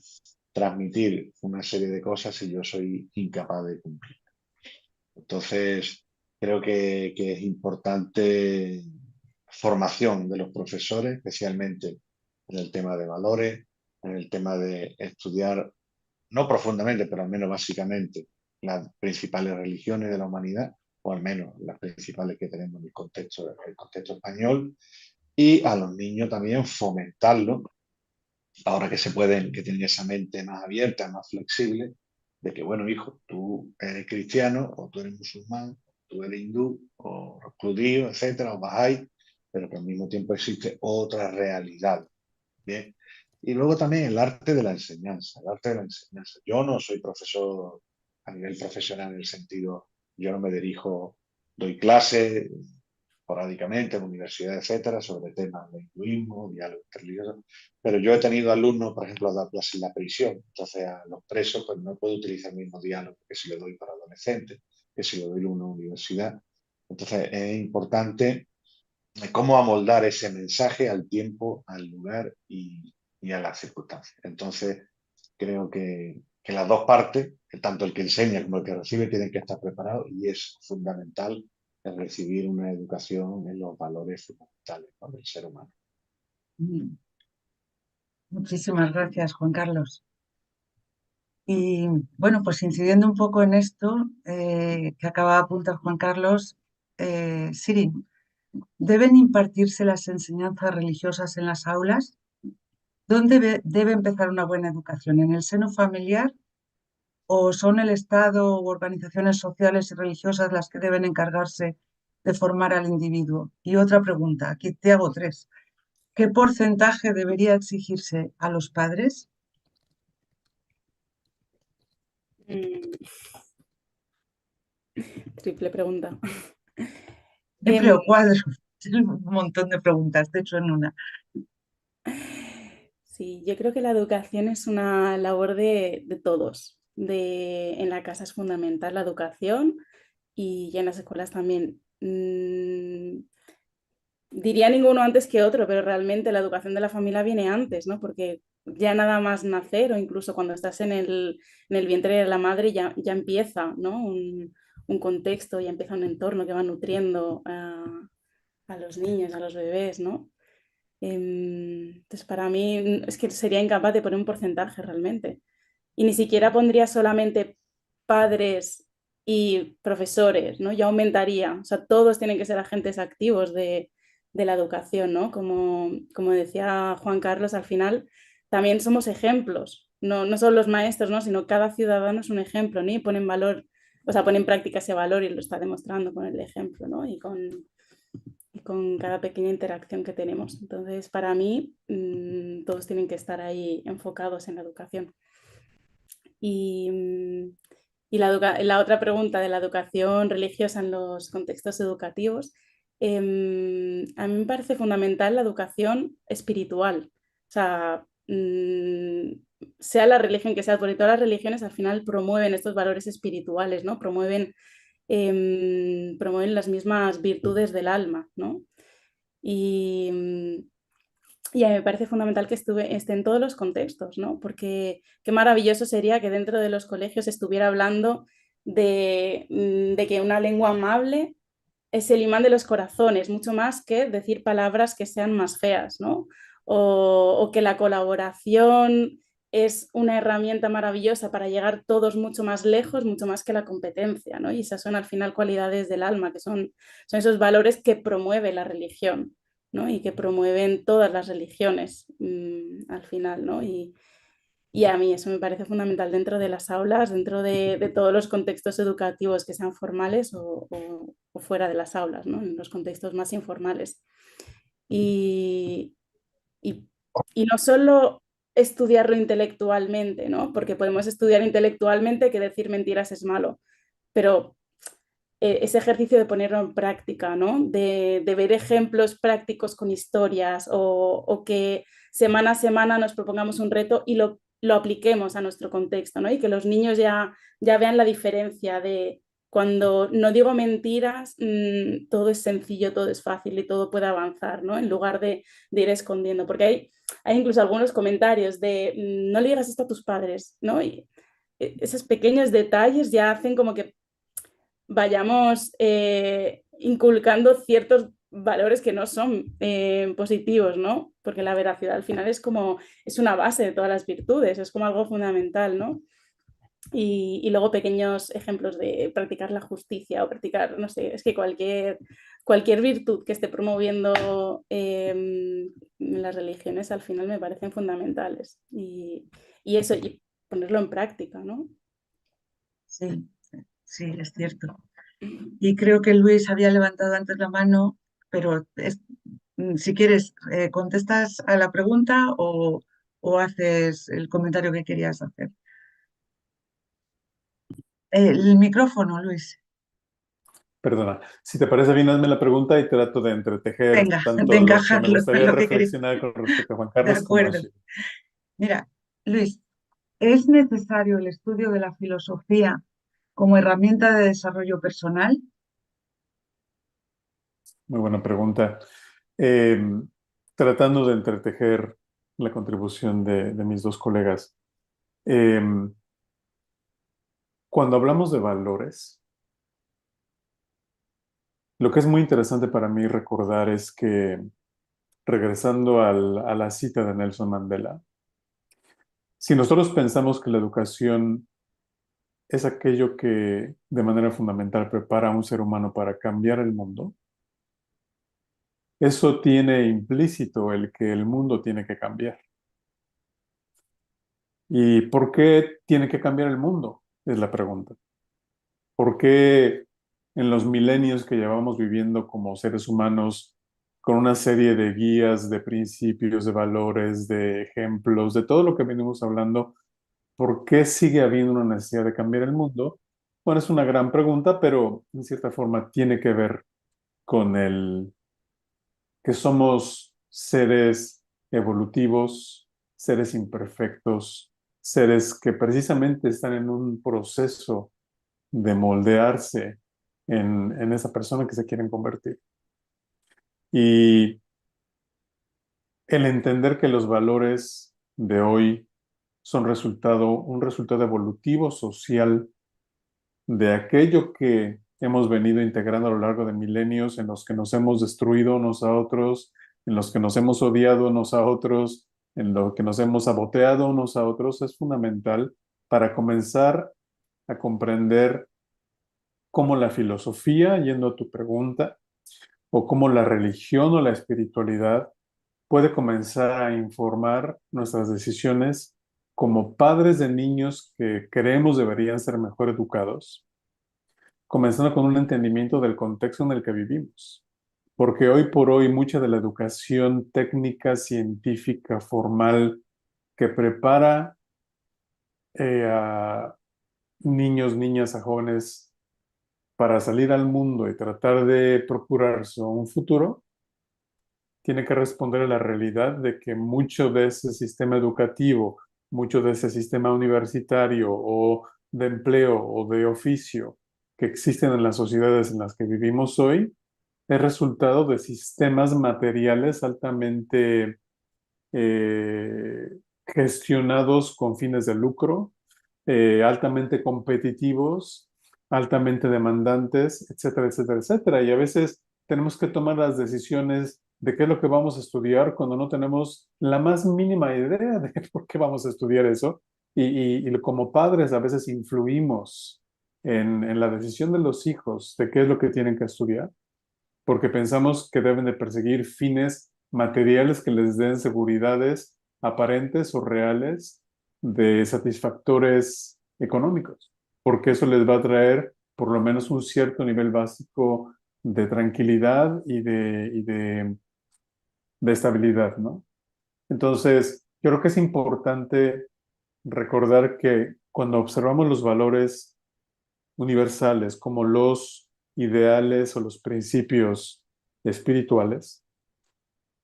transmitir una serie de cosas si yo soy incapaz de cumplir. Entonces, Creo que es importante formación de los profesores, especialmente en el tema de valores, en el tema de estudiar, no profundamente, pero al menos básicamente, las principales religiones de la humanidad, o al menos las principales que tenemos en el contexto español, y a los niños también fomentarlo, ahora que se pueden, que tienen esa mente más abierta, más flexible, de que, bueno, hijo, tú eres cristiano, o tú eres musulmán, o tú eres hindú, o judío, etcétera, o bahá'í, pero que al mismo tiempo existe otra realidad. Bien. Y luego también el arte de la enseñanza, el arte de la enseñanza. Yo no soy profesor a nivel profesional en el sentido, yo no me dirijo, doy clases esporádicamente en universidades, etcétera, sobre temas de hinduismo, diálogo interreligioso, pero yo he tenido alumnos, por ejemplo, a dar clases en la prisión, entonces a los presos pues no puedo utilizar el mismo diálogo que si lo doy para adolescentes, que si lo doy en una universidad. Entonces es importante cómo amoldar ese mensaje al tiempo, al lugar y a las circunstancias. Entonces, creo que las dos partes, tanto el que enseña como el que recibe, tienen que estar preparados y es fundamental el recibir una educación en los valores fundamentales, ¿no?, del ser humano. Mm. Muchísimas gracias, Juan Carlos. Y bueno, pues incidiendo un poco en esto que acaba de apuntar Juan Carlos, Siri, ¿deben impartirse las enseñanzas religiosas en las aulas? ¿Dónde debe empezar una buena educación? ¿En el seno familiar o son el Estado u organizaciones sociales y religiosas las que deben encargarse de formar al individuo? Y otra pregunta, aquí te hago tres. ¿Qué porcentaje debería exigirse a los padres? Mm, Triple pregunta. Triple o cuadro. Un montón de preguntas, de hecho en una. Sí, yo creo que la educación es una labor de todos. En la casa es fundamental la educación y en las escuelas también. Diría ninguno antes que otro, pero realmente la educación de la familia viene antes, ¿no? Porque ya nada más nacer o incluso cuando estás en el vientre de la madre ya empieza, ¿no? Un contexto, ya empieza un entorno que va nutriendo a los niños, a los bebés, ¿no? Entonces, para mí es que sería incapaz de poner un porcentaje realmente. Y ni siquiera pondría solamente padres y profesores, ¿no? Ya aumentaría. O sea, todos tienen que ser agentes activos de la educación, ¿no? Como decía Juan Carlos, al final también somos ejemplos. No solo los maestros, ¿no? Sino cada ciudadano es un ejemplo, ¿no? Y pone en valor, o sea, pone en práctica ese valor y lo está demostrando con el ejemplo, ¿no? Y con cada pequeña interacción que tenemos. Entonces, para mí, todos tienen que estar ahí enfocados en la educación. Y la otra pregunta de la educación religiosa en los contextos educativos, a mí me parece fundamental la educación espiritual. O sea, sea la religión que sea, porque todas las religiones al final promueven estos valores espirituales, ¿no? Promueven las mismas virtudes del alma, ¿no? Y, y a mí me parece fundamental que esté en todos los contextos, ¿no? Porque qué maravilloso sería que dentro de los colegios estuviera hablando de que una lengua amable es el imán de los corazones, mucho más que decir palabras que sean más feas, ¿no? O que la colaboración es una herramienta maravillosa para llegar todos mucho más lejos, mucho más que la competencia, ¿no? Y esas son al final cualidades del alma, que son esos valores que promueve la religión, ¿no? Y que promueven todas las religiones al final, ¿no? Y a mí eso me parece fundamental dentro de las aulas, dentro de todos los contextos educativos que sean formales o fuera de las aulas, ¿no? En los contextos más informales. Y, y, y no solo estudiarlo intelectualmente, ¿no? Porque podemos estudiar intelectualmente que decir mentiras es malo, pero ese ejercicio de ponerlo en práctica, ¿no? De ver ejemplos prácticos con historias o que semana a semana nos propongamos un reto y lo apliquemos a nuestro contexto, ¿no? Y que los niños ya vean la diferencia de cuando no digo mentiras, todo es sencillo, todo es fácil y todo puede avanzar, ¿no? En lugar de ir escondiendo, porque hay incluso algunos comentarios de no le digas esto a tus padres, ¿no? Y esos pequeños detalles ya hacen como que vayamos inculcando ciertos valores que no son positivos, ¿no? Porque la veracidad al final es una base de todas las virtudes, es como algo fundamental, ¿no? Y luego pequeños ejemplos de practicar la justicia o practicar, no sé, es que cualquier virtud que esté promoviendo las religiones al final me parecen fundamentales. Y eso, y ponerlo en práctica, ¿no? Sí, sí, es cierto. Y creo que Luis había levantado antes la mano, pero si quieres, ¿contestas a la pregunta o haces el comentario que querías hacer? El micrófono, Luis. Perdona, si te parece bien, hazme la pregunta y trato de entretejer Venga, de tanto lo que me encajarlo en gustaría lo que quería. reflexionar con respecto a Juan De Carlos como a acuerdo. Shir. Mira, Luis, ¿es necesario el estudio de la filosofía como herramienta de desarrollo personal? Muy buena pregunta. Eh, Tratando de entretejer la contribución de mis dos colegas. Eh, Cuando hablamos de valores, lo que es muy interesante para mí recordar es que, regresando a la cita de Nelson Mandela, si nosotros pensamos que la educación es aquello que de manera fundamental prepara a un ser humano para cambiar el mundo, eso tiene implícito el que el mundo tiene que cambiar. ¿Y por qué tiene que cambiar el mundo? Es la pregunta. ¿Por qué en los milenios que llevamos viviendo como seres humanos, con una serie de guías, de principios, de valores, de ejemplos, de todo lo que venimos hablando, por qué sigue habiendo una necesidad de cambiar el mundo? Bueno, es una gran pregunta, pero en cierta forma tiene que ver con el que somos seres evolutivos, seres imperfectos, seres que precisamente están en un proceso de moldearse en esa persona que se quieren convertir. Y el entender que los valores de hoy son un resultado evolutivo social de aquello que hemos venido integrando a lo largo de milenios, en los que nos hemos destruido unos a otros, en los que nos hemos odiado unos a otros, en lo que nos hemos saboteado unos a otros, es fundamental para comenzar a comprender cómo la filosofía, yendo a tu pregunta, o cómo la religión o la espiritualidad puede comenzar a informar nuestras decisiones como padres de niños que creemos deberían ser mejor educados, comenzando con un entendimiento del contexto en el que vivimos. Porque hoy por hoy mucha de la educación técnica, científica, formal, que prepara a niños, niñas, a jóvenes para salir al mundo y tratar de procurarse un futuro, tiene que responder a la realidad de que mucho de ese sistema educativo, mucho de ese sistema universitario o de empleo o de oficio que existen en las sociedades en las que vivimos hoy, es resultado de sistemas materiales altamente eh, gestionados con fines de lucro, altamente competitivos, altamente demandantes, etcétera, etcétera, etcétera. Y a veces tenemos que tomar las decisiones de qué es lo que vamos a estudiar cuando no tenemos la más mínima idea de por qué vamos a estudiar eso. Y como padres a veces influimos en la decisión de los hijos de qué es lo que tienen que estudiar, porque pensamos que deben de perseguir fines materiales que les den seguridades aparentes o reales de satisfactores económicos, porque eso les va a traer por lo menos un cierto nivel básico de tranquilidad de estabilidad, ¿no? Entonces, yo creo que es importante recordar que cuando observamos los valores universales como los ideales o los principios espirituales,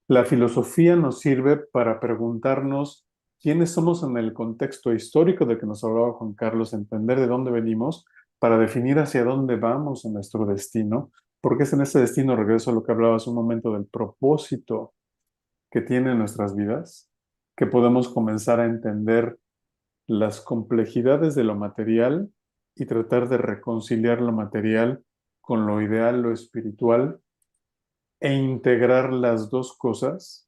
la filosofía nos sirve para preguntarnos quiénes somos en el contexto histórico del que nos hablaba Juan Carlos, entender de dónde venimos, para definir hacia dónde vamos en nuestro destino, porque es en ese destino, regreso a lo que hablaba hace un momento, del propósito que tienen nuestras vidas, que podemos comenzar a entender las complejidades de lo material y tratar de reconciliar lo material con lo ideal, lo espiritual, e integrar las dos cosas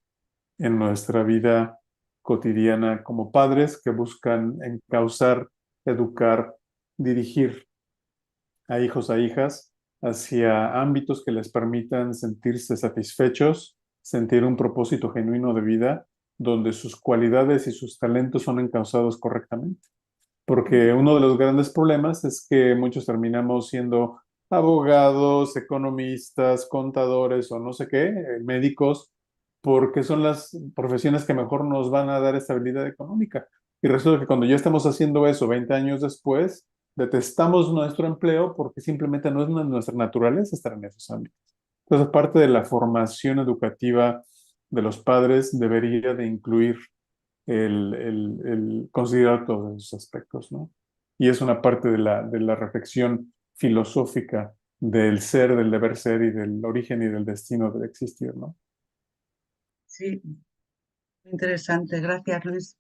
en nuestra vida cotidiana como padres que buscan encauzar, educar, dirigir a hijos a hijas hacia ámbitos que les permitan sentirse satisfechos, sentir un propósito genuino de vida, donde sus cualidades y sus talentos son encauzados correctamente. Porque uno de los grandes problemas es que muchos terminamos siendo abogados, economistas, contadores o no sé qué, médicos, porque son las profesiones que mejor nos van a dar estabilidad económica. Y resulta que cuando ya estamos haciendo eso 20 años después, detestamos nuestro empleo porque simplemente no es nuestra naturaleza estar en esos ámbitos. Entonces, parte de la formación educativa de los padres debería de incluir el considerar todos esos aspectos, ¿no? Y es una parte de la reflexión filosófica del ser, del deber ser y del origen y del destino del existir, ¿no? Sí, interesante. Gracias, Luis.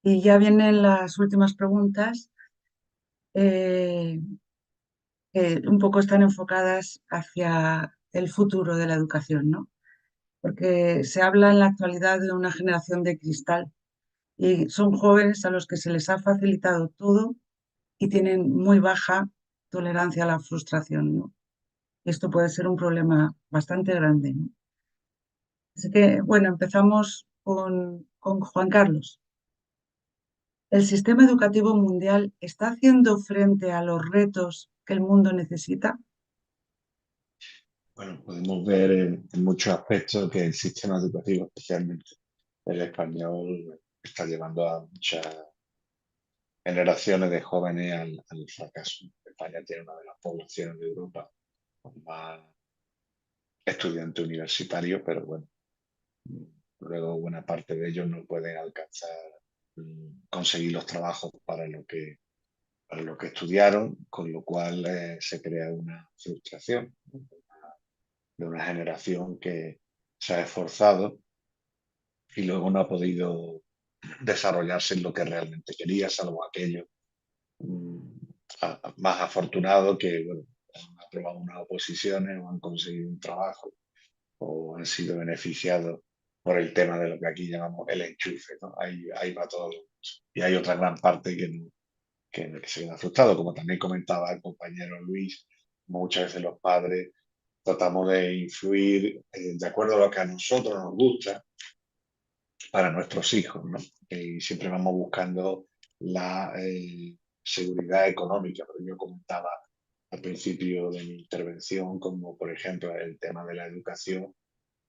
Y ya vienen las últimas preguntas, eh, que un poco están enfocadas hacia el futuro de la educación, ¿no? Porque se habla en la actualidad de una generación de cristal y son jóvenes a los que se les ha facilitado todo y tienen muy baja tolerancia a la frustración, ¿no? Esto puede ser un problema bastante grande, ¿no? Así que, bueno, empezamos con Juan Carlos. ¿El sistema educativo mundial está haciendo frente a los retos que el mundo necesita? Bueno, podemos ver en muchos aspectos que el sistema educativo, especialmente el español, está llevando a muchas generaciones de jóvenes al fracaso. España tiene una de las poblaciones de Europa con más estudiantes universitarios, pero bueno, luego buena parte de ellos no pueden alcanzar, conseguir los trabajos para lo que estudiaron, con lo cual se crea una frustración, ¿no? De una generación que se ha esforzado y luego no ha podido desarrollarse en lo que realmente quería, salvo aquellos mm, más afortunados que bueno, han aprobado unas oposiciones o han conseguido un trabajo o han sido beneficiados por el tema de lo que aquí llamamos el enchufe, ¿no? Ahí va todo. Y hay otra gran parte que se queda frustrado, como también comentaba el compañero Luis, muchas veces los padres tratamos de influir de acuerdo a lo que a nosotros nos gusta para nuestros hijos, ¿no? Y siempre vamos buscando la seguridad económica, pero yo comentaba al principio de mi intervención, como por ejemplo el tema de la educación,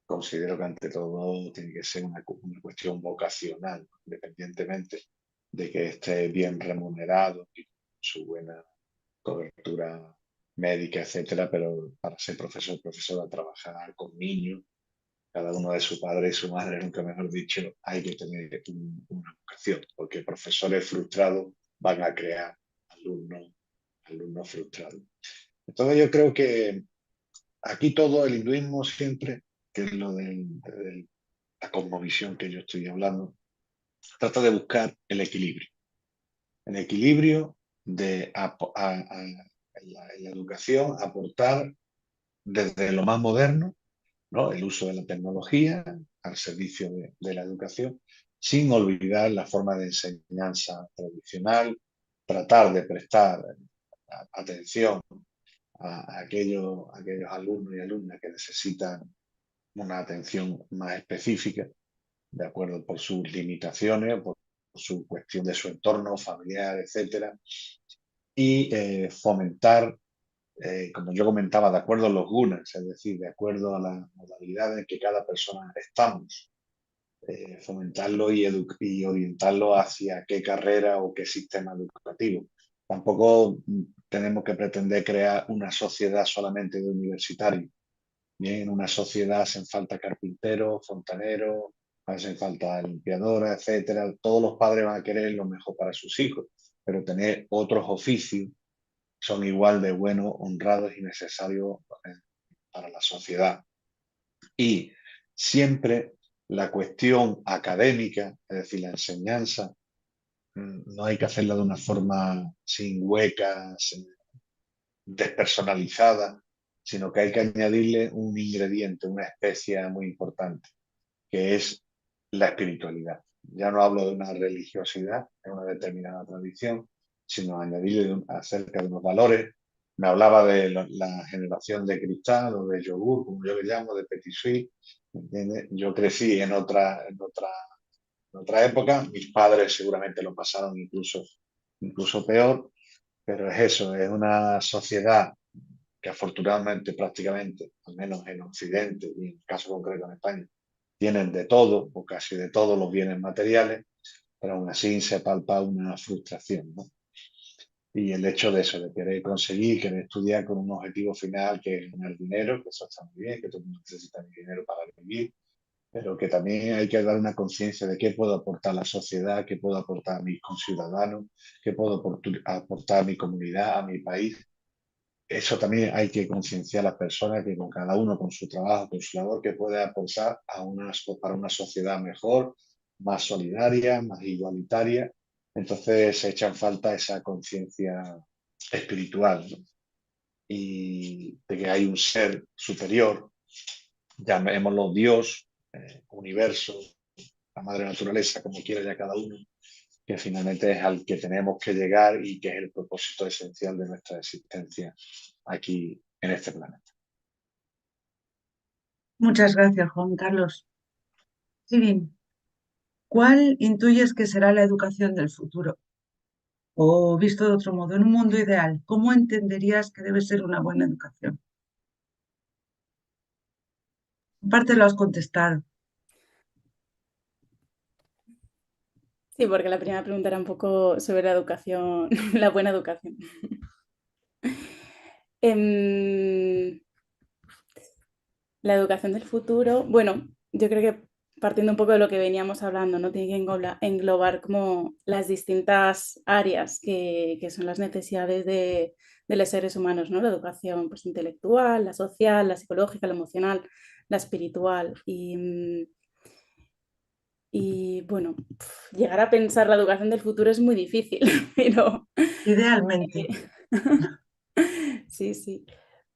considero que ante todo tiene que ser una cuestión vocacional, independientemente de que esté bien remunerado y con su buena cobertura médica, etcétera, pero para ser profesor, profesora, trabajar con niños, cada uno de su padre y su madre, nunca mejor dicho, hay que tener una vocación, porque profesores frustrados van a crear alumnos frustrados. Entonces yo creo que aquí todo el hinduismo siempre, que es lo de la cosmovisión que yo estoy hablando, trata de buscar el equilibrio de en la educación, aportar desde lo más moderno, ¿no? El uso de la tecnología al servicio de la educación, sin olvidar la forma de enseñanza tradicional, tratar de prestar atención a aquellos alumnos y alumnas que necesitan una atención más específica, de acuerdo por sus limitaciones, por su cuestión de su entorno familiar, etcétera, y fomentar, como yo comentaba, de acuerdo a los gunas, es decir, de acuerdo a las modalidades en que cada persona estamos, fomentarlo y orientarlo hacia qué carrera o qué sistema educativo. Tampoco tenemos que pretender crear una sociedad solamente de universitarios. Bien, en una sociedad hacen falta carpinteros, fontaneros, hacen falta limpiadoras, etcétera. Todos los padres van a querer lo mejor para sus hijos, pero tener otros oficios son igual de buenos, honrados y necesarios para la sociedad. Y siempre la cuestión académica, es decir, la enseñanza, no hay que hacerla de una forma sin huecas, despersonalizada, sino que hay que añadirle un ingrediente, una especia muy importante, que es la espiritualidad. Ya no hablo de una religiosidad, de una determinada tradición, sino añadirle acerca de unos valores. Me hablaba de la generación de cristal o de yogur, como yo le llamo, de petit suisse. ¿Entiendes? Yo crecí en otra época, mis padres seguramente lo pasaron incluso peor, pero es eso, es una sociedad que afortunadamente prácticamente, al menos en Occidente y en el caso concreto en España, tienen de todo o casi de todos los bienes materiales, pero aún así se palpa una frustración, ¿no? Y el hecho de eso, de querer conseguir, querer estudiar con un objetivo final que es ganar dinero, que eso está muy bien, que todo el mundo necesita dinero para vivir, pero que también hay que dar una conciencia de qué puedo aportar a la sociedad, qué puedo aportar a mis conciudadanos, qué puedo aportar a mi comunidad, a mi país. Eso también hay que concienciar a las personas que con cada uno, con su trabajo, con su labor, que puede aportar para una sociedad mejor, más solidaria, más igualitaria. Entonces se echa en falta esa conciencia espiritual, ¿no? Y de que hay un ser superior, llamémoslo Dios, universo, la madre naturaleza, como quiera ya cada uno, que finalmente es al que tenemos que llegar y que es el propósito esencial de nuestra existencia aquí en este planeta. Muchas gracias, Juan Carlos. Sirin, ¿cuál intuyes que será la educación del futuro? O visto de otro modo, en un mundo ideal, ¿cómo entenderías que debe ser una buena educación? En parte lo has contestado. Sí, porque la primera pregunta era un poco sobre la educación, la buena educación. Em, la educación del futuro, bueno, yo creo que partiendo un poco de lo que veníamos hablando, ¿no? Tiene que englobar como las distintas áreas que son las necesidades de los seres humanos, ¿no? La educación pues, intelectual, la social, la psicológica, la emocional, la espiritual. Y bueno, llegar a pensar la educación del futuro es muy difícil, pero Idealmente, sí, sí.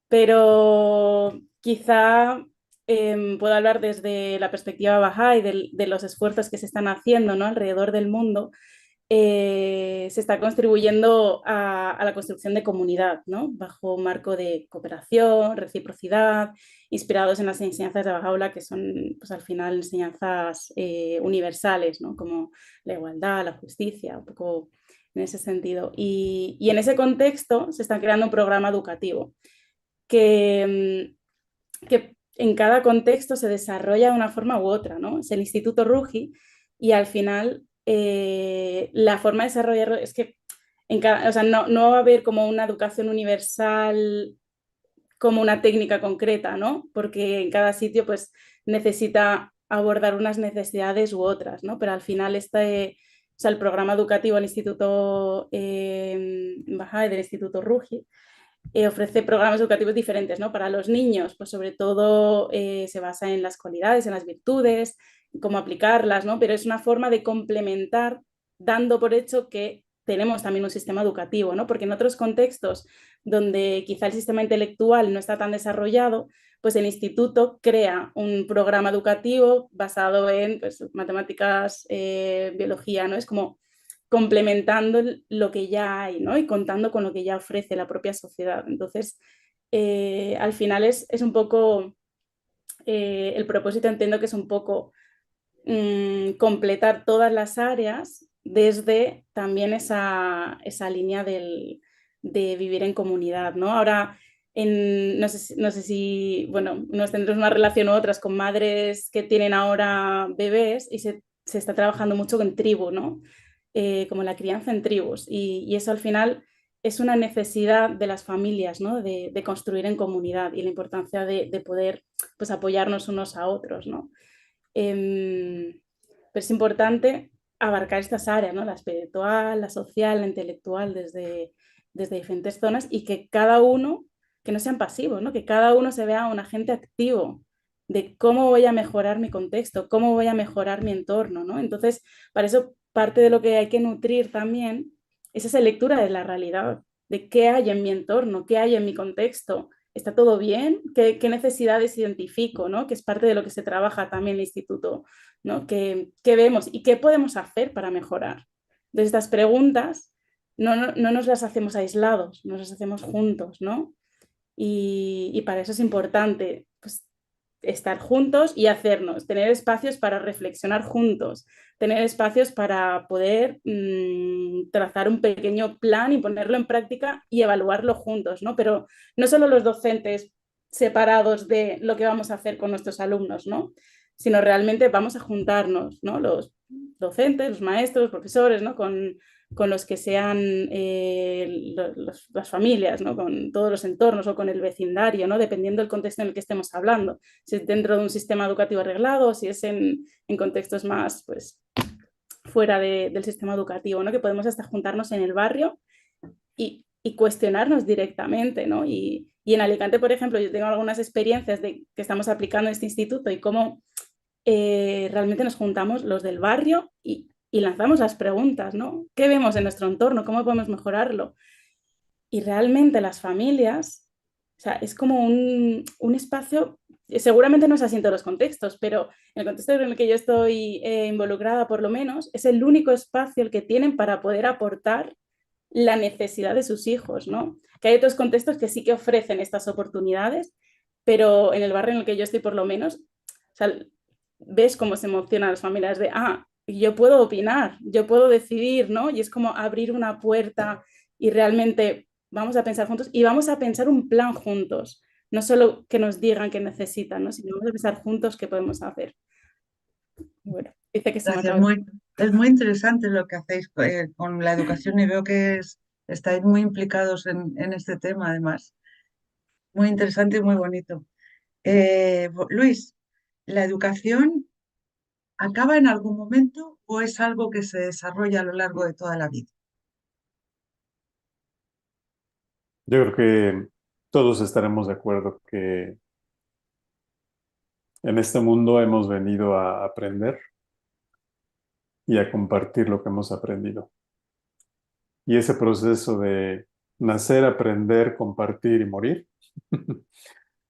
Pero quizá puedo hablar desde la perspectiva Bahá'í de los esfuerzos que se están haciendo, ¿no? Alrededor del mundo. Se está contribuyendo a la construcción de comunidad, ¿no? Bajo un marco de cooperación, reciprocidad, inspirados en las enseñanzas de Bahá'u'lláh, que son pues, al final enseñanzas universales, ¿no? Como la igualdad, la justicia, un poco en ese sentido. Y en ese contexto se está creando un programa educativo que en cada contexto se desarrolla de una forma u otra, ¿no? Es el Instituto Ruggi y al final la forma de desarrollarlo es que o sea, no va a haber como una educación universal como una técnica concreta, ¿no? Porque en cada sitio pues necesita abordar unas necesidades u otras, ¿no? Pero al final o sea, el programa educativo del Instituto Bahá'í, del Instituto Ruggi, ofrece programas educativos diferentes, ¿no? Para los niños, pues sobre todo se basa en las cualidades, en las virtudes, cómo aplicarlas, ¿no? Pero es una forma de complementar, dando por hecho que tenemos también un sistema educativo, ¿no? Porque en otros contextos donde quizá el sistema intelectual no está tan desarrollado, pues el instituto crea un programa educativo basado en pues, matemáticas, biología, ¿no? Es como complementando lo que ya hay, ¿no? Y contando con lo que ya ofrece la propia sociedad. Entonces, al final es un poco, el propósito entiendo que es un poco completar todas las áreas desde también esa línea de vivir en comunidad, ¿no? Ahora, no sé si, bueno, nos tendremos una relación u otras con madres que tienen ahora bebés y se está trabajando mucho en tribu, ¿no? Como la crianza en tribus. Y eso al final es una necesidad de las familias, ¿no? De construir en comunidad y la importancia de poder pues, apoyarnos unos a otros, ¿no? Pero es importante abarcar estas áreas, ¿no? La espiritual, la social, la intelectual, desde diferentes zonas y que cada uno, que no sean pasivos, ¿no? Que cada uno se vea un agente activo de cómo voy a mejorar mi contexto, cómo voy a mejorar mi entorno, ¿no? Entonces, parte de lo que hay que nutrir también es esa lectura de la realidad, de qué hay en mi entorno, qué hay en mi contexto. ¿Está todo bien? ¿Qué necesidades identifico? ¿No? Que es parte de lo que se trabaja también en el instituto, ¿no? ¿Qué vemos y qué podemos hacer para mejorar? De estas preguntas no nos las hacemos aislados, nos las hacemos juntos, ¿no? Y para eso es importante pues, estar juntos y hacernos, tener espacios para reflexionar juntos, tener espacios para poder trazar un pequeño plan y ponerlo en práctica y evaluarlo juntos, ¿no? Pero no solo los docentes separados de lo que vamos a hacer con nuestros alumnos, ¿no? Sino realmente vamos a juntarnos, ¿no? Los docentes, los maestros, los profesores, ¿no? Con los que sean las familias, ¿no? Con todos los entornos o con el vecindario, ¿no? Dependiendo del contexto en el que estemos hablando. Si es dentro de un sistema educativo arreglado, si es en contextos más pues, fuera del sistema educativo, ¿no? Que podemos hasta juntarnos en el barrio y cuestionarnos directamente, ¿no? Y en Alicante, por ejemplo, yo tengo algunas experiencias que estamos aplicando en este instituto y cómo realmente nos juntamos los del barrio y lanzamos las preguntas, ¿no? ¿Qué vemos en nuestro entorno? ¿Cómo podemos mejorarlo? Y realmente las familias, o sea, es como un espacio, seguramente no es así en todos los contextos, pero en el contexto en el que yo estoy involucrada, por lo menos, es el único espacio el que tienen para poder aportar la necesidad de sus hijos, ¿no? Que hay otros contextos que sí que ofrecen estas oportunidades, pero en el barrio en el que yo estoy, por lo menos, o sea, ves cómo se emocionan las familias de, yo puedo opinar, yo puedo decidir, ¿no? Y es como abrir una puerta y realmente vamos a pensar juntos y vamos a pensar un plan juntos, no solo que nos digan que necesitan, ¿no? Sino vamos a pensar juntos qué podemos hacer. Bueno, dice que se me Gracias. acaba. Es muy interesante lo que hacéis con la educación y veo que estáis muy implicados en este tema, además. Muy interesante y muy bonito. Luis, ¿la educación acaba en algún momento o es algo que se desarrolla a lo largo de toda la vida? Yo creo que todos estaremos de acuerdo que en este mundo hemos venido a aprender y a compartir lo que hemos aprendido. Y ese proceso de nacer, aprender, compartir y morir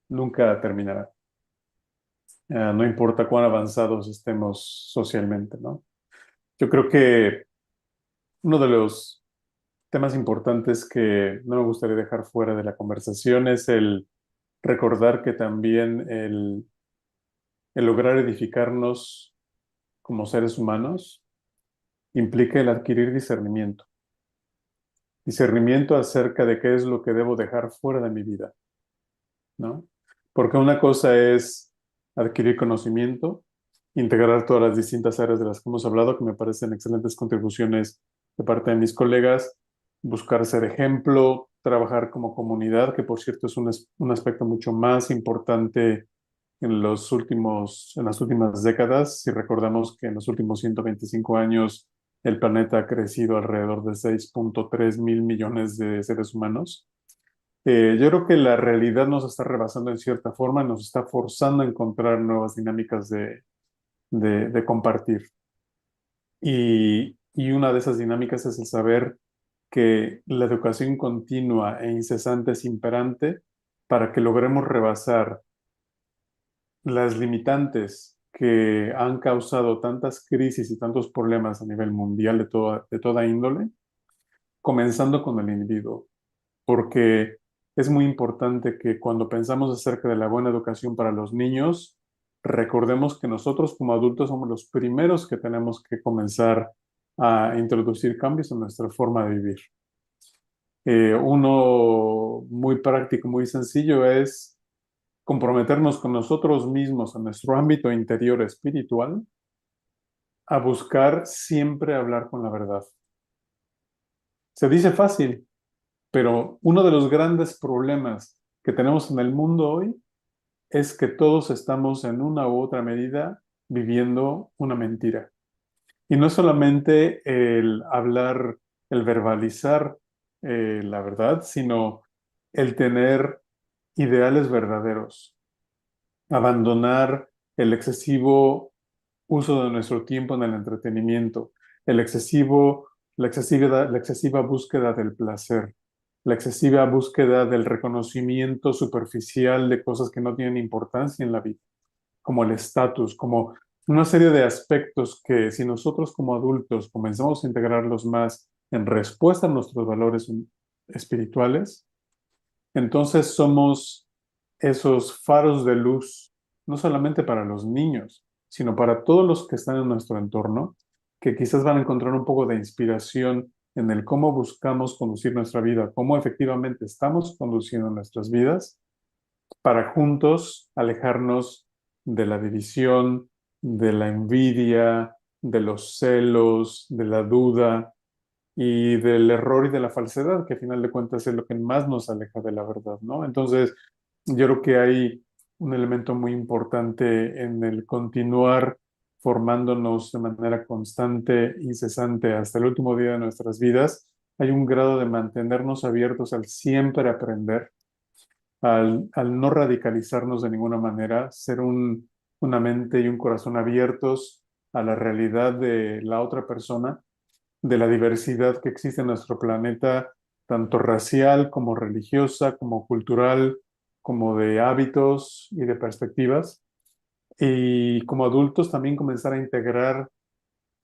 nunca terminará. No importa cuán avanzados estemos socialmente, ¿no? Yo creo que uno de los temas importantes que no me gustaría dejar fuera de la conversación es el recordar que también el lograr edificarnos como seres humanos implica el adquirir discernimiento. Discernimiento acerca de qué es lo que debo dejar fuera de mi vida, ¿no? Porque una cosa es adquirir conocimiento, integrar todas las distintas áreas de las que hemos hablado, que me parecen excelentes contribuciones de parte de mis colegas, buscar ser ejemplo, trabajar como comunidad, que por cierto es un aspecto mucho más importante en las últimas décadas. Si recordamos que en los últimos 125 años el planeta ha crecido alrededor de 6.3 mil millones de seres humanos. Yo creo que la realidad nos está rebasando en cierta forma, nos está forzando a encontrar nuevas dinámicas de compartir. Y una de esas dinámicas es el saber que la educación continua e incesante es imperante para que logremos rebasar las limitantes que han causado tantas crisis y tantos problemas a nivel mundial de toda índole, comenzando con el individuo, porque es muy importante que cuando pensamos acerca de la buena educación para los niños, recordemos que nosotros como adultos somos los primeros que tenemos que comenzar a introducir cambios en nuestra forma de vivir. Uno muy práctico, muy sencillo es comprometernos con nosotros mismos en nuestro ámbito interior espiritual a buscar siempre hablar con la verdad. Se dice fácil, pero uno de los grandes problemas que tenemos en el mundo hoy es que todos estamos en una u otra medida viviendo una mentira. Y no solamente el hablar, el verbalizar la verdad, sino el tener ideales verdaderos, abandonar el excesivo uso de nuestro tiempo en el entretenimiento, el la excesiva búsqueda del placer, la excesiva búsqueda del reconocimiento superficial de cosas que no tienen importancia en la vida, como el estatus, como una serie de aspectos que si nosotros como adultos comenzamos a integrarlos más en respuesta a nuestros valores espirituales, entonces somos esos faros de luz, no solamente para los niños, sino para todos los que están en nuestro entorno, que quizás van a encontrar un poco de inspiración en el cómo buscamos conducir nuestra vida, cómo efectivamente estamos conduciendo nuestras vidas, para juntos alejarnos de la división, de la envidia, de los celos, de la duda y del error y de la falsedad, que a final de cuentas es lo que más nos aleja de la verdad, ¿no? Entonces, yo creo que hay un elemento muy importante en el continuar formándonos de manera constante, incesante, hasta el último día de nuestras vidas. Hay un grado de mantenernos abiertos al siempre aprender, al no radicalizarnos de ninguna manera, ser una mente y un corazón abiertos a la realidad de la otra persona, de la diversidad que existe en nuestro planeta, tanto racial como religiosa, como cultural, como de hábitos y de perspectivas. Y como adultos también comenzar a integrar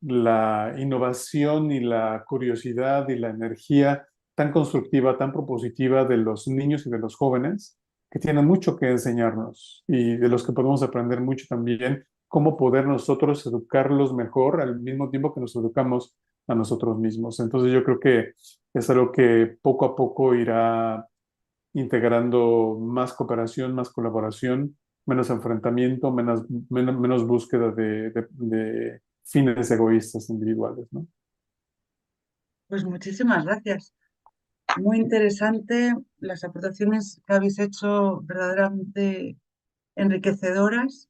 la innovación y la curiosidad y la energía tan constructiva, tan propositiva de los niños y de los jóvenes, que tienen mucho que enseñarnos y de los que podemos aprender mucho también, cómo poder nosotros educarlos mejor al mismo tiempo que nos educamos a nosotros mismos. Entonces yo creo que es algo que poco a poco irá integrando más cooperación, más colaboración, menos enfrentamiento, menos búsqueda de fines egoístas individuales, ¿no? Pues muchísimas gracias. Muy interesante las aportaciones que habéis hecho, verdaderamente enriquecedoras,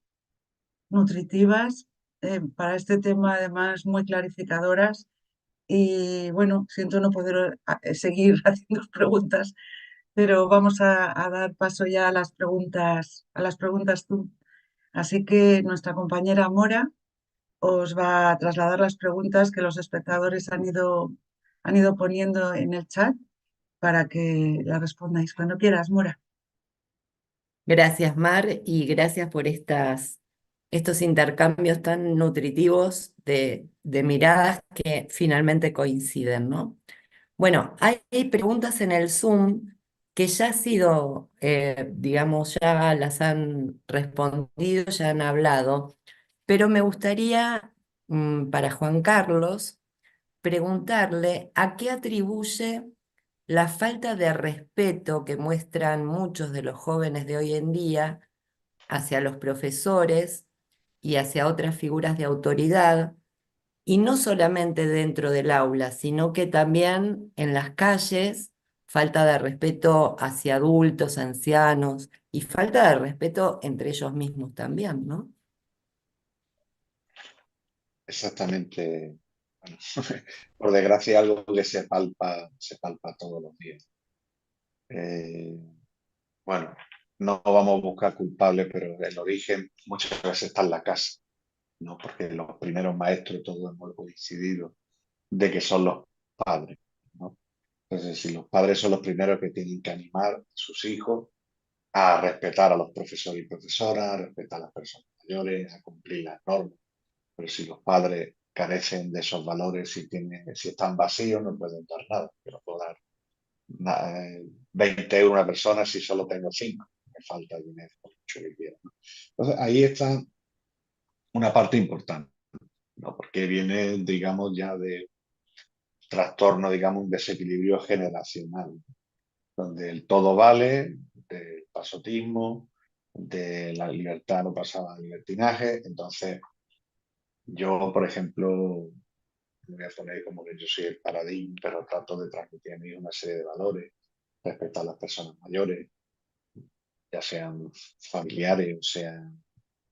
nutritivas, para este tema además muy clarificadoras. Y bueno, siento no poder seguir haciendo preguntas, pero vamos a dar paso ya a las preguntas tú. Así que nuestra compañera Mora os va a trasladar las preguntas que los espectadores han ido poniendo en el chat para que las respondáis cuando quieras, Mora. Gracias, Mar, y gracias por estos intercambios tan nutritivos de miradas que finalmente coinciden, ¿no? Bueno, hay preguntas en el Zoom que ya han sido, digamos, ya las han respondido, ya han hablado, pero me gustaría, para Juan Carlos, preguntarle a qué atribuye la falta de respeto que muestran muchos de los jóvenes de hoy en día hacia los profesores y hacia otras figuras de autoridad, y no solamente dentro del aula, sino que también en las calles, falta de respeto hacia adultos, ancianos, y falta de respeto entre ellos mismos también, ¿no? Exactamente. Bueno, por desgracia, algo que se palpa todos los días. Eh, bueno, no vamos a buscar culpables, pero el origen muchas veces está en la casa, ¿no? Porque los primeros maestros todos hemos coincidido de que son los padres, ¿no? Entonces, si los padres son los primeros que tienen que animar a sus hijos a respetar a los profesores y profesoras, a respetar a las personas mayores, a cumplir las normas. Pero si los padres carecen de esos valores, si están vacíos, no pueden dar nada. Yo no puedo dar 20 euros a una persona si solo tengo 5. Me falta dinero, por mucho que quiera, ¿no? Entonces, ahí está una parte importante, ¿no? Porque viene, digamos, ya de trastorno, digamos, un desequilibrio generacional, donde el todo vale, del pasotismo, de la libertad no pasaba al libertinaje. Entonces, yo, por ejemplo, me voy a poner como que yo soy el paradigma, pero trato de transmitir a mí una serie de valores, respetar a las personas mayores, ya sean familiares o sean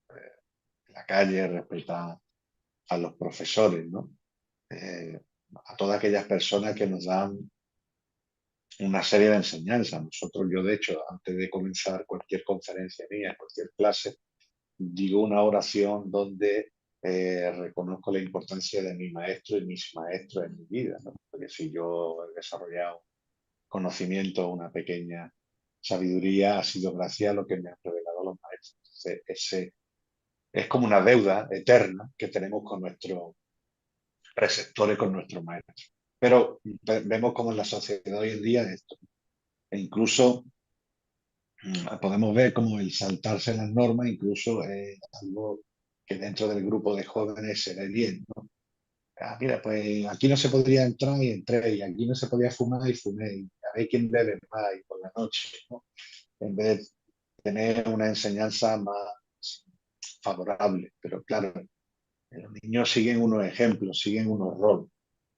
en la calle, respetar a los profesores, ¿no? A todas aquellas personas que nos dan una serie de enseñanzas. Yo de hecho, antes de comenzar cualquier conferencia mía, cualquier clase, digo una oración donde reconozco la importancia de mi maestro y mis maestros en mi vida, ¿no? Porque si yo he desarrollado conocimiento, una pequeña sabiduría, ha sido gracias a lo que me han revelado los maestros. Entonces, ese es como una deuda eterna que tenemos con nuestros preceptores, con nuestros maestros. Pero vemos como en la sociedad hoy en día esto. E incluso podemos ver como el saltarse las normas, incluso es algo que dentro del grupo de jóvenes se ve bien, ¿no? Ah, mira, pues aquí no se podría entrar y entré, y aquí no se podía fumar y fumé, y a ver quién bebe más y por la noche, ¿no? En vez de tener una enseñanza más favorable. Pero claro, los niños siguen unos ejemplos, siguen unos roles.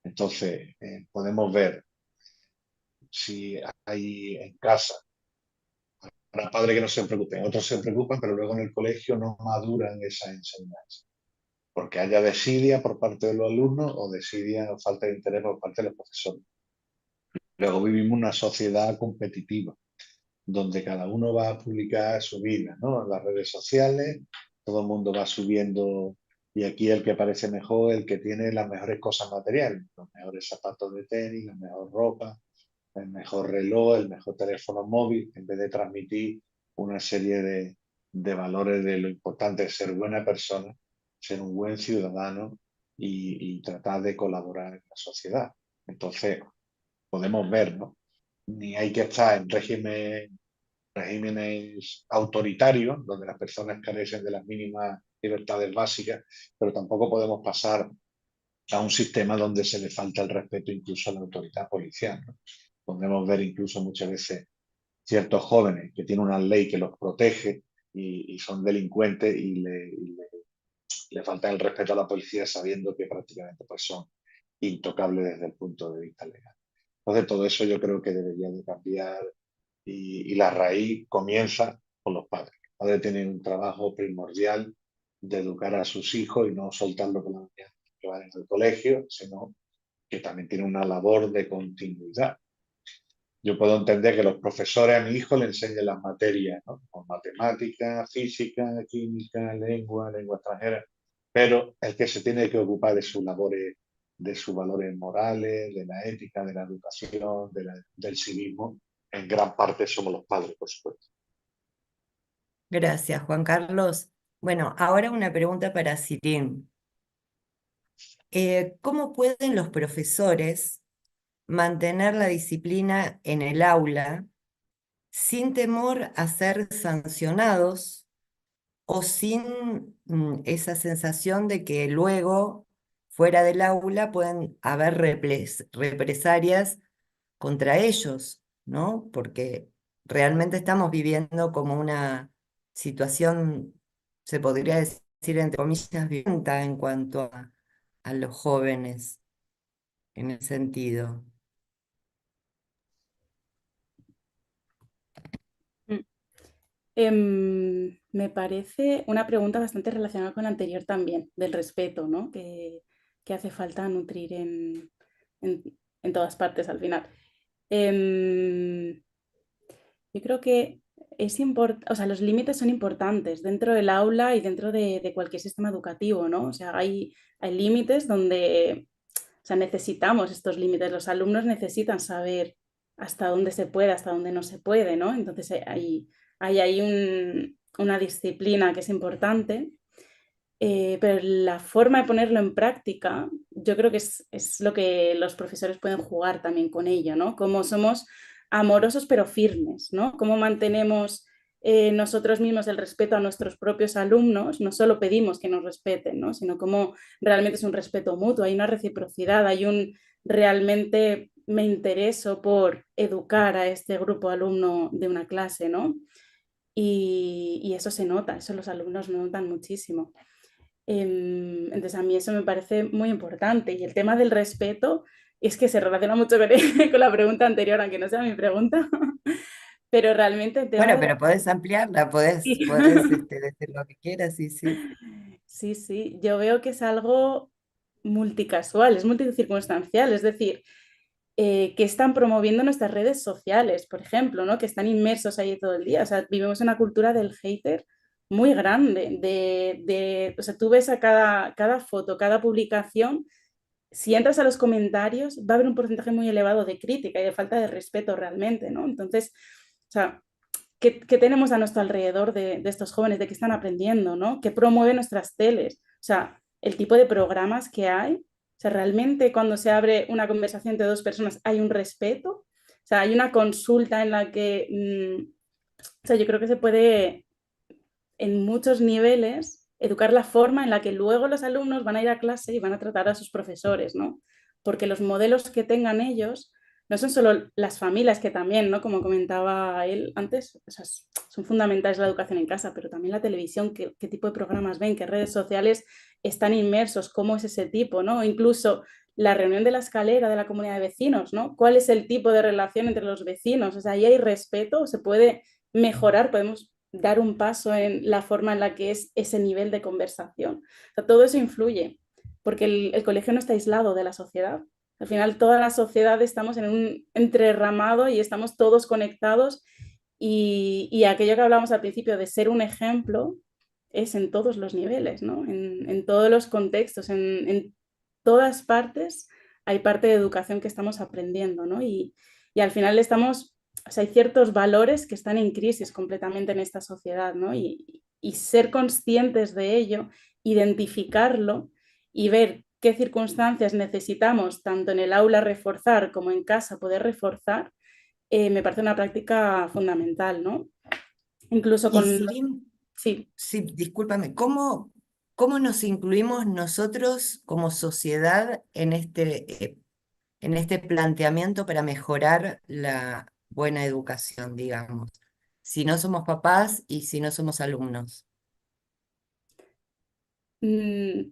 Entonces, podemos ver si hay en casa para padres que no se preocupen, otros se preocupan, pero luego en el colegio no maduran esa enseñanza, porque haya desidia por parte de los alumnos o desidia o falta de interés por parte de los profesores. Luego vivimos una sociedad competitiva, donde cada uno va a publicar su vida, ¿no? En las redes sociales, todo el mundo va subiendo, y aquí el que parece mejor, el que tiene las mejores cosas materiales, los mejores zapatos de tenis, la mejor ropa, el mejor reloj, el mejor teléfono móvil, en vez de transmitir una serie de valores de lo importante es ser buena persona, ser un buen ciudadano y tratar de colaborar en la sociedad. Entonces, podemos ver, ¿no? Ni hay que estar en regímenes autoritarios, donde las personas carecen de las mínimas libertades básicas, pero tampoco podemos pasar a un sistema donde se le falta el respeto incluso a la autoridad policial, ¿no? Podemos ver incluso muchas veces ciertos jóvenes que tienen una ley que los protege y son delincuentes y le falta el respeto a la policía sabiendo que prácticamente pues, son intocables desde el punto de vista legal. Entonces todo eso yo creo que debería de cambiar y la raíz comienza con los padres. Los padres tienen un trabajo primordial de educar a sus hijos y no soltarlo con la mañana que van en el colegio, sino que también tiene una labor de continuidad. Yo puedo entender que los profesores a mi hijo le enseñen las materias, ¿no? Con matemática, física, química, lengua extranjera, pero el que se tiene que ocupar de sus labores, de sus valores morales, de la ética, de la educación, del civismo, en gran parte somos los padres, por supuesto. Gracias, Juan Carlos. Bueno, ahora una pregunta para Sirín. ¿Cómo pueden los profesores mantener la disciplina en el aula sin temor a ser sancionados o sin esa sensación de que luego, fuera del aula, pueden haber represalias contra ellos, ¿no? Porque realmente estamos viviendo como una situación, se podría decir, entre comillas, violenta en cuanto a los jóvenes, en el sentido. Me parece una pregunta bastante relacionada con la anterior también, del respeto, ¿no? Que hace falta nutrir en todas partes al final. Yo creo que o sea, los límites son importantes dentro del aula y dentro de cualquier sistema educativo, ¿no? O sea, hay límites donde, o sea, necesitamos estos límites. Los alumnos necesitan saber hasta dónde se puede, hasta dónde no se puede, ¿no? Entonces hay una disciplina que es importante, pero la forma de ponerlo en práctica, yo creo que es lo que los profesores pueden jugar también con ello, ¿no? Cómo somos amorosos pero firmes, ¿no? Cómo mantenemos nosotros mismos el respeto a nuestros propios alumnos, no solo pedimos que nos respeten, ¿no? Sino cómo realmente es un respeto mutuo, hay una reciprocidad, realmente me intereso por educar a este grupo alumno de una clase, ¿no? Y eso se nota, eso los alumnos lo notan muchísimo. Entonces a mí eso me parece muy importante y el tema del respeto es que se relaciona mucho con, con la pregunta anterior, aunque no sea mi pregunta, pero realmente el tema Bueno, de pero podés ampliarla, Sí. podés decir lo que quieras, sí, sí. Sí, sí, yo veo que es algo multicasual, es multicircunstancial, es decir, que están promoviendo nuestras redes sociales, por ejemplo, ¿no? Que están inmersos ahí todo el día. O sea, vivimos en una cultura del hater muy grande o sea, tú ves a cada foto, cada publicación, si entras a los comentarios, va a haber un porcentaje muy elevado de crítica y de falta de respeto realmente, ¿no? Entonces, o sea, ¿qué tenemos a nuestro alrededor de estos jóvenes? ¿De qué están aprendiendo, ¿no? ¿Qué promueven nuestras teles? O sea, el tipo de programas que hay. O sea, realmente cuando se abre una conversación entre dos personas hay un respeto. O sea, hay una consulta en la que, o sea, yo creo que se puede en muchos niveles educar la forma en la que luego los alumnos van a ir a clase y van a tratar a sus profesores, ¿no? Porque los modelos que tengan ellos no son solo las familias, que también, ¿no? Como comentaba él antes, o sea, son fundamentales la educación en casa, pero también la televisión, qué tipo de programas ven, qué redes sociales están inmersos, cómo es ese tipo, ¿no? Incluso la reunión de la escalera de la comunidad de vecinos, ¿no? ¿Cuál es el tipo de relación entre los vecinos? O sea, ahí hay respeto, se puede mejorar, podemos dar un paso en la forma en la que es ese nivel de conversación. O sea, todo eso influye, porque el colegio no está aislado de la sociedad. Al final, toda la sociedad estamos en un entrerramado y estamos todos conectados y aquello que hablábamos al principio de ser un ejemplo es en todos los niveles, ¿no? En todos los contextos, en todas partes hay parte de educación que estamos aprendiendo, ¿no? Y al final estamos, o sea, hay ciertos valores que están en crisis completamente en esta sociedad, ¿no? Y ser conscientes de ello, identificarlo y ver qué circunstancias necesitamos tanto en el aula reforzar como en casa poder reforzar, me parece una práctica fundamental, ¿no? Incluso Y con... Sirim, Sí. sí, discúlpame, ¿cómo nos incluimos nosotros como sociedad en este planteamiento para mejorar la buena educación, digamos? Si no somos papás y si no somos alumnos. Mm,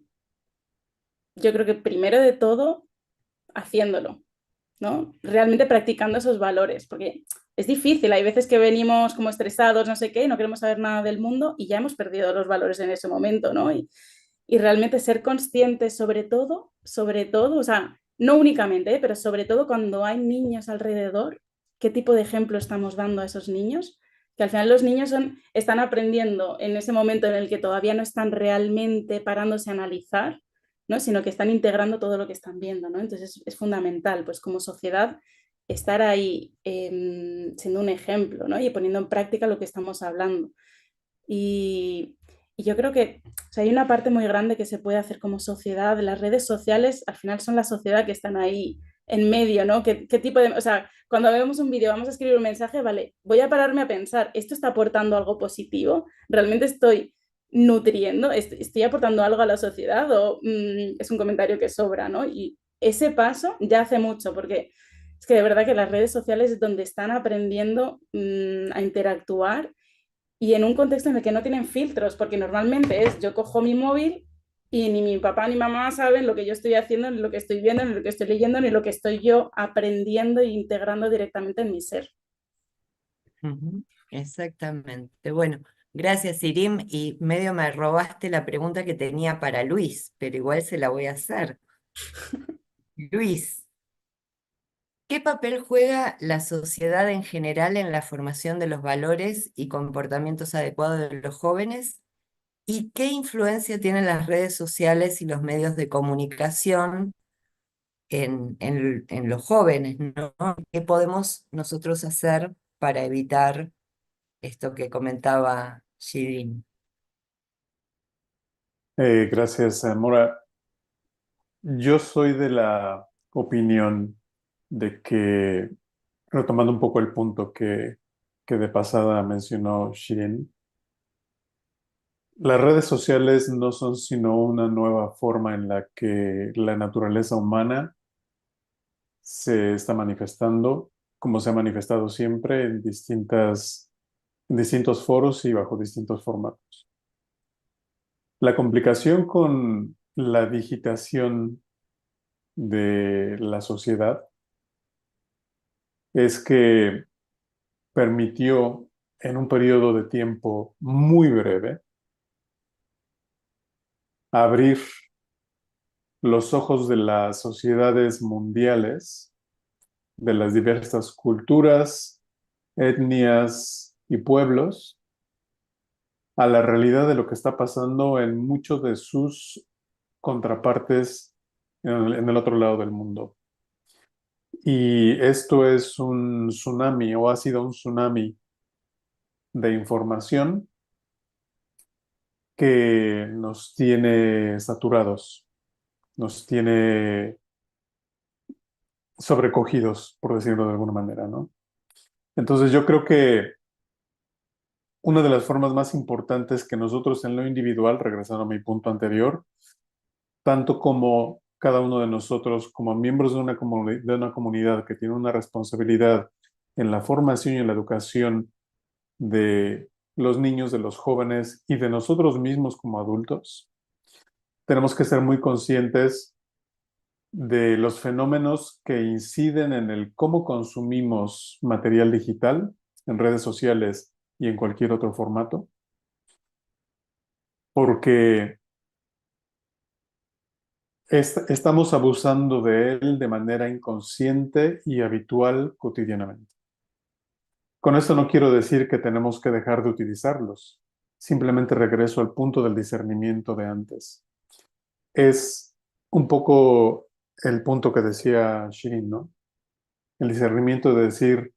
yo creo que primero de todo, haciéndolo, ¿no? Realmente practicando esos valores, porque es difícil, hay veces que venimos como estresados, no sé qué, y no queremos saber nada del mundo y ya hemos perdido los valores en ese momento, ¿no? Y realmente ser conscientes sobre todo, o sea, no únicamente, pero sobre todo cuando hay niños alrededor, qué tipo de ejemplo estamos dando a esos niños, que al final los niños están aprendiendo en ese momento en el que todavía no están realmente parándose a analizar, ¿no? Sino que están integrando todo lo que están viendo, ¿no? Entonces es fundamental, pues como sociedad, estar ahí siendo un ejemplo, ¿no? Y poniendo en práctica lo que estamos hablando. Y, y yo creo que o sea, hay una parte muy grande que se puede hacer como sociedad. Las redes sociales al final son la sociedad que están ahí en medio, ¿no? ¿Qué tipo de... O sea, cuando vemos un vídeo, vamos a escribir un mensaje, vale, voy a pararme a pensar, ¿esto está aportando algo positivo? ¿Realmente estoy nutriendo? ¿Estoy aportando algo a la sociedad o es un comentario que sobra, ¿no? Y ese paso ya hace mucho, porque es que de verdad que las redes sociales es donde están aprendiendo a interactuar y en un contexto en el que no tienen filtros, porque normalmente es yo cojo mi móvil y ni mi papá ni mamá saben lo que yo estoy haciendo, ni lo que estoy viendo, ni lo que estoy leyendo, ni lo que estoy yo aprendiendo e integrando directamente en mi ser. Ujú, exactamente. Bueno, gracias, Irim. Y medio me robaste la pregunta que tenía para Luis, pero igual se la voy a hacer. Luis, ¿qué papel juega la sociedad en general en la formación de los valores y comportamientos adecuados de los jóvenes? ¿Y qué influencia tienen las redes sociales y los medios de comunicación en los jóvenes, ¿no? ¿Qué podemos nosotros hacer para evitar esto que comentaba Shirin? Gracias, Mora. Yo soy de la opinión de que, retomando un poco el punto que de pasada mencionó Shirin, las redes sociales no son sino una nueva forma en la que la naturaleza humana se está manifestando, como se ha manifestado siempre en en distintos foros y bajo distintos formatos. La complicación con la digitación de la sociedad es que permitió en un periodo de tiempo muy breve abrir los ojos de las sociedades mundiales, de las diversas culturas, etnias y pueblos a la realidad de lo que está pasando en muchos de sus contrapartes en el otro lado del mundo. Y esto es un tsunami, o ha sido un tsunami de información que nos tiene saturados, nos tiene sobrecogidos, por decirlo de alguna manera, ¿no? Entonces yo creo que una de las formas más importantes que nosotros en lo individual, regresando a mi punto anterior, tanto como cada uno de nosotros, como miembros de de una comunidad que tiene una responsabilidad en la formación y en la educación de los niños, de los jóvenes y de nosotros mismos como adultos, tenemos que ser muy conscientes de los fenómenos que inciden en el cómo consumimos material digital en redes sociales y en cualquier otro formato, porque estamos abusando de él de manera inconsciente y habitual cotidianamente. Con esto no quiero decir que tenemos que dejar de utilizarlos. Simplemente regreso al punto del discernimiento de antes. Es un poco el punto que decía Shirin, ¿no? El discernimiento de decir,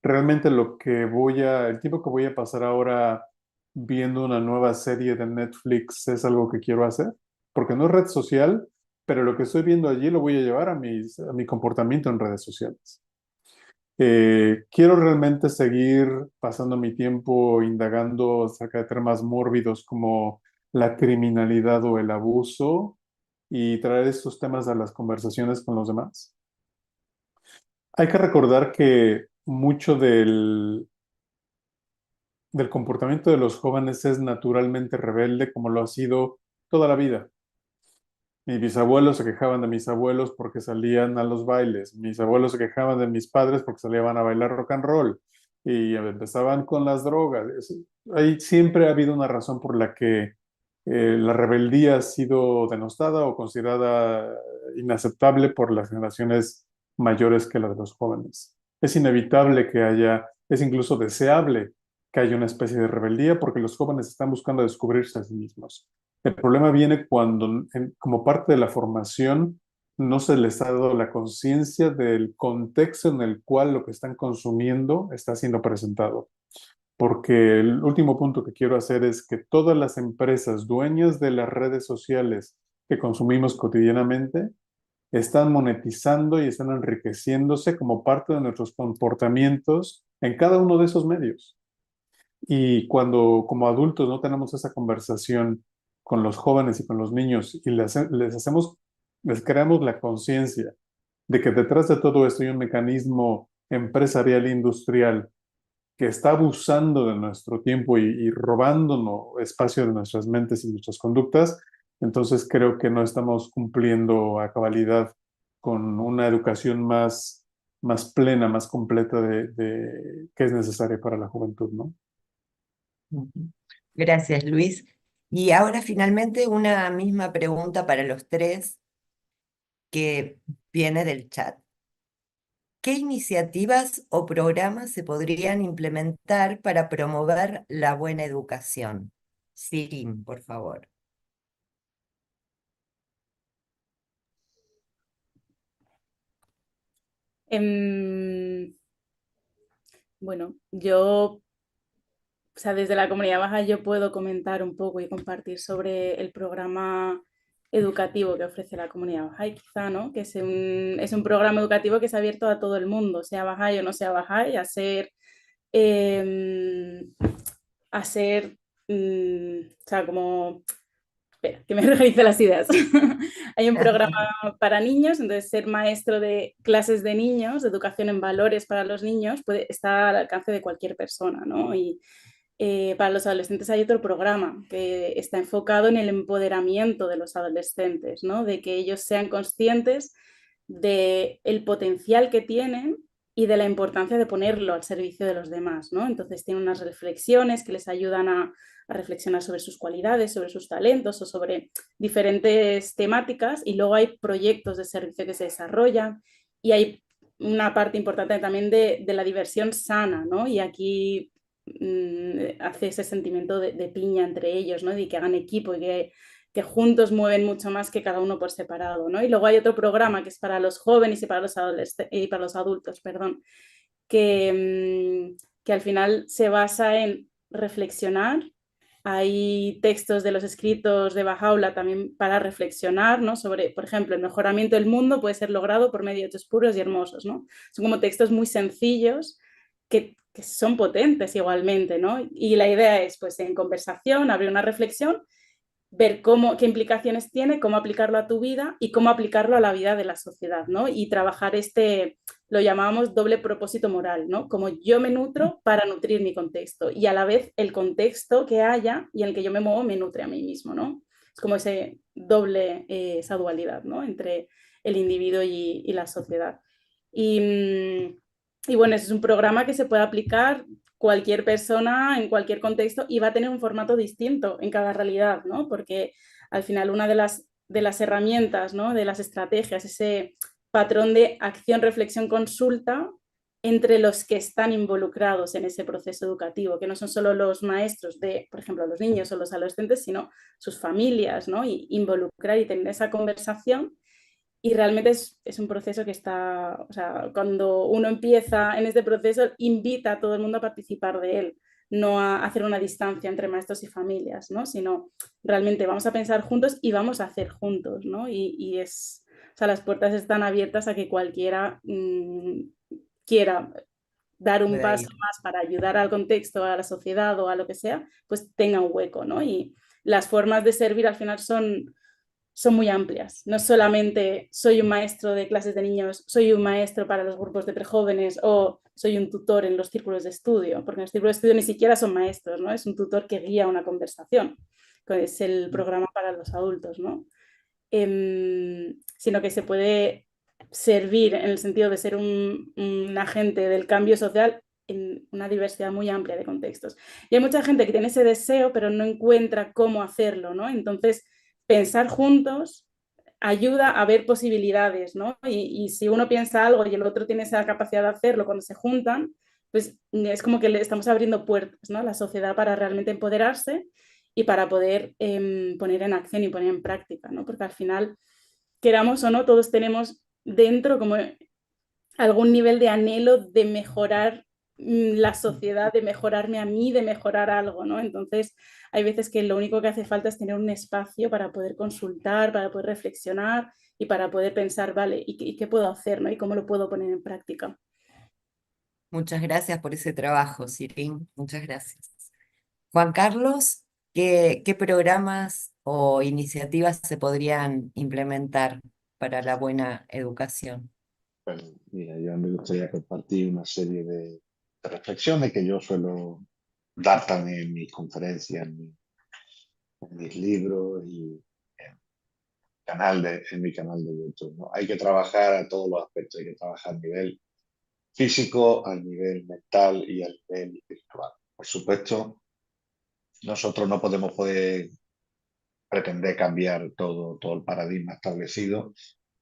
realmente el tiempo que voy a pasar ahora viendo una nueva serie de Netflix es algo que quiero hacer, porque no es red social, pero lo que estoy viendo allí lo voy a llevar a mi comportamiento en redes sociales. Quiero realmente seguir pasando mi tiempo indagando acerca de temas mórbidos como la criminalidad o el abuso y traer estos temas a las conversaciones con los demás. Hay que recordar que mucho del comportamiento de los jóvenes es naturalmente rebelde, como lo ha sido toda la vida. Mis bisabuelos se quejaban de mis abuelos porque salían a los bailes. Mis abuelos se quejaban de mis padres porque salían a bailar rock and roll. Y empezaban con las drogas. Ahí siempre ha habido una razón por la que la rebeldía ha sido denostada o considerada inaceptable por las generaciones mayores que las de los jóvenes. Es inevitable que haya, es incluso deseable que haya una especie de rebeldía porque los jóvenes están buscando descubrirse a sí mismos. El problema viene cuando, como parte de la formación, no se les ha dado la conciencia del contexto en el cual lo que están consumiendo está siendo presentado. Porque el último punto que quiero hacer es que todas las empresas dueñas de las redes sociales que consumimos cotidianamente están monetizando y están enriqueciéndose como parte de nuestros comportamientos en cada uno de esos medios. Y cuando como adultos no tenemos esa conversación con los jóvenes y con los niños y les creamos la conciencia de que detrás de todo esto hay un mecanismo empresarial e industrial que está abusando de nuestro tiempo y robándonos espacio de nuestras mentes y nuestras conductas, entonces creo que no estamos cumpliendo a cabalidad con una educación más plena, más completa que es necesaria para la juventud, ¿no? Ujú. Gracias, Luis. Y ahora finalmente una misma pregunta para los tres que viene del chat. ¿Qué iniciativas o programas se podrían implementar para promover la buena educación? Sirin, por favor. Bueno, yo, o sea, desde la Comunidad Baja yo puedo comentar un poco y compartir sobre el programa educativo que ofrece la Comunidad Baja y quizá, ¿no? Que es un programa educativo que es abierto a todo el mundo, sea Baja o no sea Baja, eh, a ser, o sea, como espera, que me organice las ideas. Hay un programa para niños, entonces ser maestro de clases de niños, de educación en valores para los niños, está al alcance de cualquier persona, ¿no? Y para los adolescentes hay otro programa que está enfocado en el empoderamiento de los adolescentes, ¿no? De que ellos sean conscientes del potencial que tienen y de la importancia de ponerlo al servicio de los demás, ¿no? Entonces tienen unas reflexiones que les ayudan a reflexionar sobre sus cualidades, sobre sus talentos o sobre diferentes temáticas y luego hay proyectos de servicio que se desarrollan y hay una parte importante también de la diversión sana, ¿no? Y aquí hace ese sentimiento de piña entre ellos, ¿no? Y que hagan equipo y que juntos mueven mucho más que cada uno por separado, ¿no? Y luego hay otro programa que es para los jóvenes y para los y para los adultos, perdón, que al final se basa en reflexionar. Hay textos de los escritos de Bahá'u'lláh también para reflexionar, ¿no? Sobre, por ejemplo, el mejoramiento del mundo puede ser logrado por medio de hechos puros y hermosos, ¿no? Son como textos muy sencillos que son potentes igualmente, ¿no? Y la idea es, pues, en conversación, abrir una reflexión, ver qué implicaciones tiene, cómo aplicarlo a tu vida y cómo aplicarlo a la vida de la sociedad, ¿no? Y trabajar lo llamábamos doble propósito moral, ¿no? Como yo me nutro para nutrir mi contexto y a la vez el contexto que haya y en el que yo me muevo me nutre a mí mismo, ¿no? Es como ese doble, esa dualidad, ¿no? Entre el individuo y la sociedad. Y bueno, ese es un programa que se puede aplicar cualquier persona en cualquier contexto y va a tener un formato distinto en cada realidad, ¿no? Porque al final una de las herramientas, ¿no? De las estrategias, ese patrón de acción, reflexión, consulta entre los que están involucrados en ese proceso educativo, que no son solo los maestros de, por ejemplo, los niños o los adolescentes, sino sus familias, ¿no? Y involucrar y tener esa conversación. Y realmente es un proceso que está, o sea, cuando uno empieza en este proceso, invita a todo el mundo a participar de él, no a hacer una distancia entre maestros y familias, ¿no? Sino realmente vamos a pensar juntos y vamos a hacer juntos, ¿no? O sea, las puertas están abiertas a que cualquiera quiera dar un Pueda paso ir. más para ayudar al contexto, a la sociedad o a lo que sea, pues tenga un hueco, ¿no? Y las formas de servir al final son muy amplias. No solamente soy un maestro de clases de niños, soy un maestro para los grupos de prejóvenes o soy un tutor en los círculos de estudio, porque en los círculos de estudio ni siquiera son maestros, ¿no? Es un tutor que guía una conversación, que es el programa para los adultos, ¿no? Sino que se puede servir en el sentido de ser un agente del cambio social en una diversidad muy amplia de contextos. Y hay mucha gente que tiene ese deseo, pero no encuentra cómo hacerlo, ¿no? Entonces, pensar juntos ayuda a ver posibilidades, ¿no? Y si uno piensa algo y el otro tiene esa capacidad de hacerlo cuando se juntan, pues es como que le estamos abriendo puertas, ¿no? A la sociedad para realmente empoderarse y para poder poner en acción y poner en práctica, ¿no? Porque al final, queramos o no, todos tenemos dentro como algún nivel de anhelo de mejorar la sociedad, de mejorarme a mí, de mejorar algo, ¿no? Entonces, hay veces que lo único que hace falta es tener un espacio para poder consultar, para poder reflexionar y para poder pensar, vale, ¿y qué puedo hacer, ¿no? Y cómo lo puedo poner en práctica. Muchas gracias por ese trabajo, Sirín. Muchas gracias. Juan Carlos, ¿qué programas o iniciativas se podrían implementar para la buena educación? Bueno, mira, yo me gustaría compartir una serie de reflexiones que yo suelo dar también en mis conferencias, en mis libros y en mi canal de YouTube, ¿no? Hay que trabajar a todos los aspectos, hay que trabajar a nivel físico, a nivel mental y a nivel espiritual. Por supuesto, nosotros no podemos pretender cambiar todo el paradigma establecido,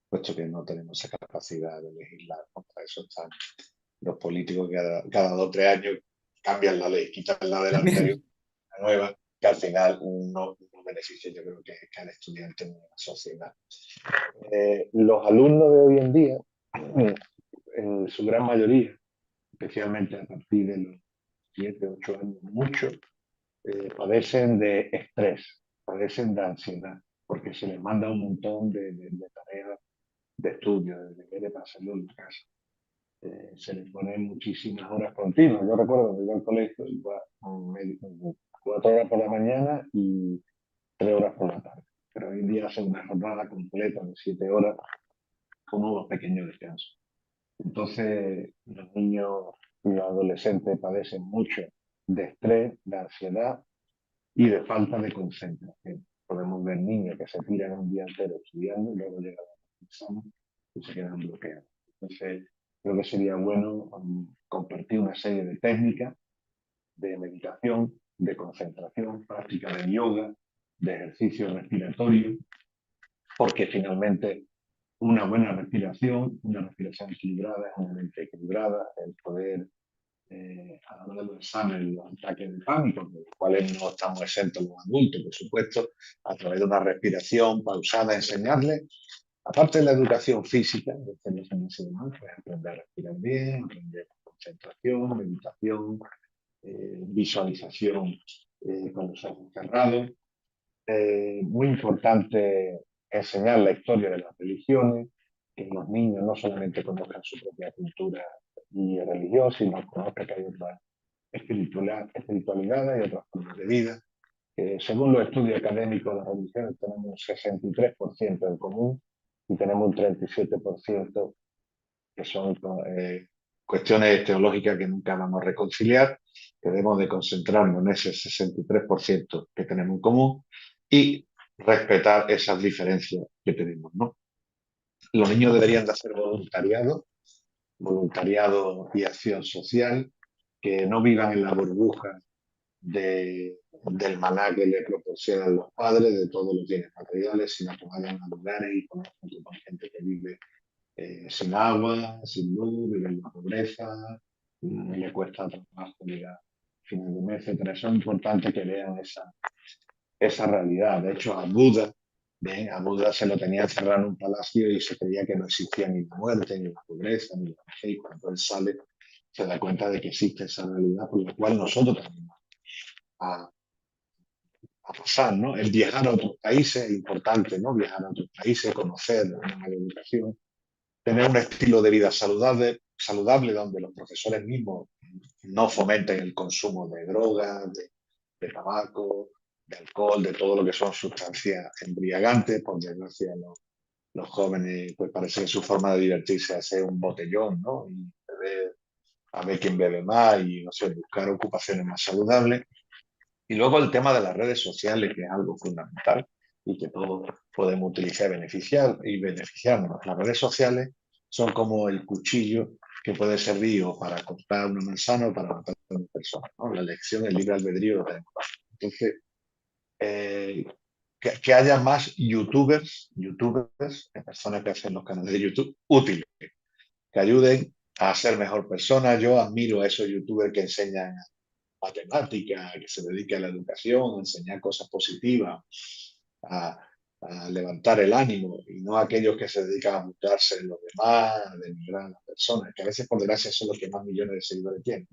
puesto que no tenemos esa capacidad de legislar. Contra eso están los políticos que cada 2 o 3 años cambian la ley, quitan la del anterior, También. la nueva, que al final no beneficia, yo creo que al estudiante ni a la sociedad. Los alumnos de hoy en día, en su gran mayoría, especialmente a partir de los 7, 8 años, muchos padecen de estrés, padecen de ansiedad, porque se les manda un montón de tareas de estudio, de deberes para hacerlo en casa. Se les ponen muchísimas horas continuas. Yo recuerdo cuando iba al colegio, iba 4 horas por la mañana y 3 horas por la tarde. Pero hoy en día hacen una jornada completa de 7 horas con unos pequeños descansos. Entonces, los niños y los adolescentes padecen mucho de estrés, de ansiedad y de falta de concentración. Podemos ver niños que se tiran un día entero estudiando y luego llegan a examen y se quedan bloqueados. Entonces, creo que sería bueno compartir una serie de técnicas de meditación, de concentración, práctica de yoga, de ejercicio respiratorio, porque finalmente una buena respiración, una respiración equilibrada, una mente equilibrada, el poder a la hora de los exámenes, los ataques de pánico, de los cuales no estamos exentos los adultos, por supuesto, a través de una respiración pausada, enseñarles, aparte de la educación física, pues aprender a respirar bien, aprender concentración, meditación, visualización con los ojos cerrados. Muy importante enseñar la historia de las religiones, que los niños no solamente conozcan su propia cultura y religión, sino conozcan que hay otras espiritualidades y otras formas de vida. Según los estudios académicos de las religiones, tenemos un 63% en común y tenemos un 37% que son cuestiones teológicas que nunca vamos a reconciliar, que debemos de concentrarnos en ese 63% que tenemos en común y respetar esas diferencias que tenemos, ¿no? Los niños deberían de hacer voluntariado y acción social, que no vivan en la burbuja del maná que le proporcionan los padres, de todos los bienes materiales, sino que vayan a lugares y conozcan con gente que vive sin agua, sin luz, vive en la pobreza, y le cuesta trabajo llegar a final de mes, etc. Eso es importante que vean esa realidad. De hecho, a Buda se lo tenía encerrado en un palacio y se creía que no existía ni la muerte, ni la pobreza, ni la vejez, y cuando él sale se da cuenta de que existe esa realidad por la cual nosotros también a, a pasar, ¿no? El viajar a otros países es importante, ¿no? Viajar a otros países, conocer una mayor educación, tener un estilo de vida saludable donde los profesores mismos no fomenten el consumo de drogas, de tabaco, de alcohol, de todo lo que son sustancias embriagantes. Por desgracia, los jóvenes, pues parece que su forma de divertirse es hacer un botellón, ¿no? Y beber, a ver quién bebe más y, no sé, buscar ocupaciones más saludables. Y luego el tema de las redes sociales, que es algo fundamental y que todos podemos utilizar y beneficiarnos. Las redes sociales son como el cuchillo que puede servir o para cortar una manzana o para matar a una persona, ¿no? La elección, el libre albedrío lo tenemos. Entonces, que haya más youtubers, personas que hacen los canales de YouTube, útiles, que ayuden a ser mejor persona. Yo admiro a esos youtubers que enseñan matemática, que se dedica a la educación, a enseñar cosas positivas, a, a levantar el ánimo, y no a aquellos que se dedican a mudarse en los demás, a denigrar a las personas, que a veces por desgracia son los que más millones de seguidores tienen.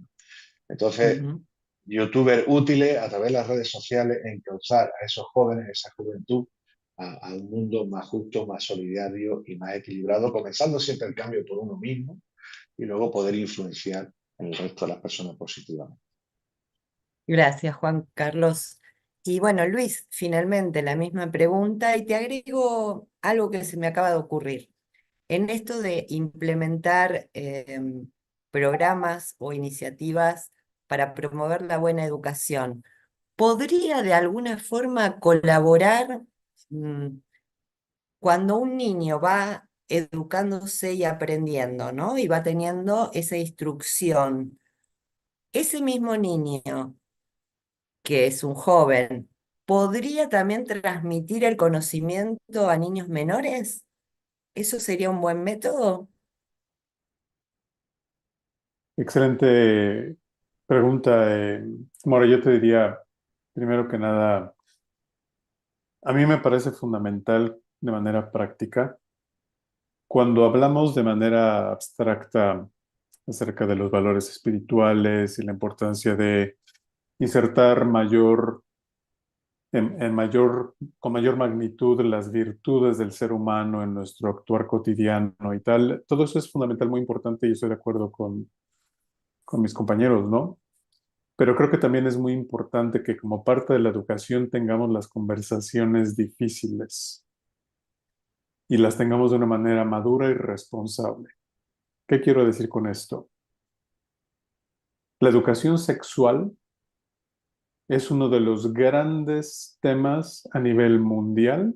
Entonces, youtubers útiles a través de las redes sociales en causar a esos jóvenes, a esa juventud, a un mundo más justo, más solidario y más equilibrado, comenzando siempre el cambio por uno mismo y luego poder influenciar en el resto de las personas positivamente. Gracias, Juan Carlos. Y bueno, Luis, finalmente la misma pregunta y te agrego algo que se me acaba de ocurrir. En esto de implementar programas o iniciativas para promover la buena educación, ¿podría de alguna forma colaborar cuando un niño va educándose y aprendiendo, ¿no? Y va teniendo esa instrucción? Ese mismo niño, que es un joven, ¿podría también transmitir el conocimiento a niños menores? ¿Eso sería un buen método? Excelente pregunta. Mora, yo te diría, primero que nada, a mí me parece fundamental de manera práctica, cuando hablamos de manera abstracta acerca de los valores espirituales y la importancia de insertar con mayor magnitud las virtudes del ser humano en nuestro actuar cotidiano y tal. Todo eso es fundamental, muy importante y estoy de acuerdo con mis compañeros, ¿no? Pero creo que también es muy importante que como parte de la educación tengamos las conversaciones difíciles y las tengamos de una manera madura y responsable. ¿Qué quiero decir con esto? La educación sexual es uno de los grandes temas a nivel mundial,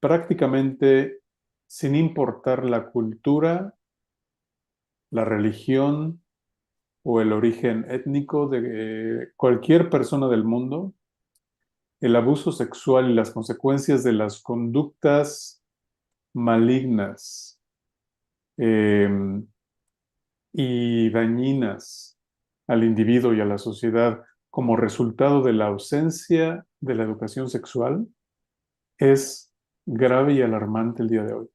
prácticamente sin importar la cultura, la religión o el origen étnico de cualquier persona del mundo. El abuso sexual y las consecuencias de las conductas malignas, y dañinas al individuo y a la sociedad como resultado de la ausencia de la educación sexual es grave y alarmante el día de hoy.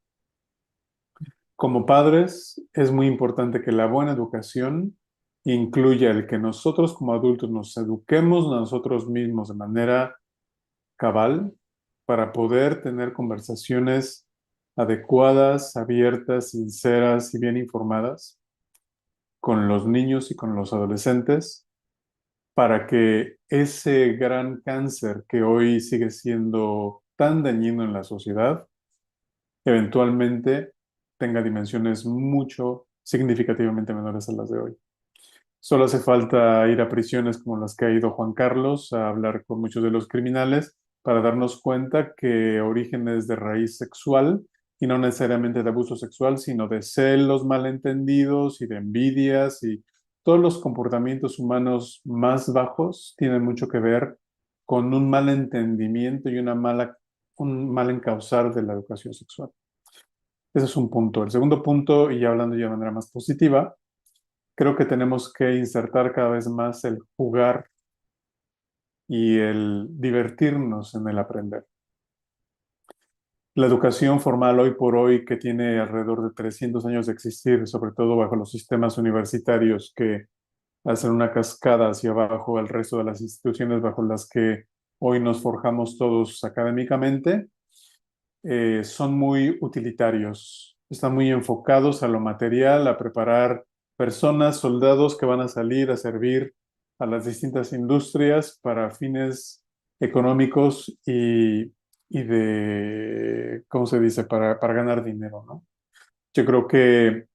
Como padres, es muy importante que la buena educación incluya el que nosotros como adultos nos eduquemos a nosotros mismos de manera cabal para poder tener conversaciones adecuadas, abiertas, sinceras y bien informadas con los niños y con los adolescentes para que ese gran cáncer que hoy sigue siendo tan dañino en la sociedad eventualmente tenga dimensiones mucho significativamente menores a las de hoy. Solo hace falta ir a prisiones como las que ha ido Juan Carlos, a hablar con muchos de los criminales para darnos cuenta que origen es de raíz sexual y no necesariamente de abuso sexual, sino de celos malentendidos y de envidias y todos los comportamientos humanos más bajos tienen mucho que ver con un mal entendimiento y un mal encauzar de la educación sexual. Ese es un punto. El segundo punto, y ya hablando ya de manera más positiva, creo que tenemos que insertar cada vez más el jugar y el divertirnos en el aprender. La educación formal hoy por hoy, que tiene alrededor de 300 años de existir, sobre todo bajo los sistemas universitarios que hacen una cascada hacia abajo al resto de las instituciones bajo las que hoy nos forjamos todos académicamente, son muy utilitarios, están muy enfocados a lo material, a preparar personas, soldados que van a salir a servir a las distintas industrias para fines económicos y de, ¿cómo se dice?, para ganar dinero, ¿no? Yo creo que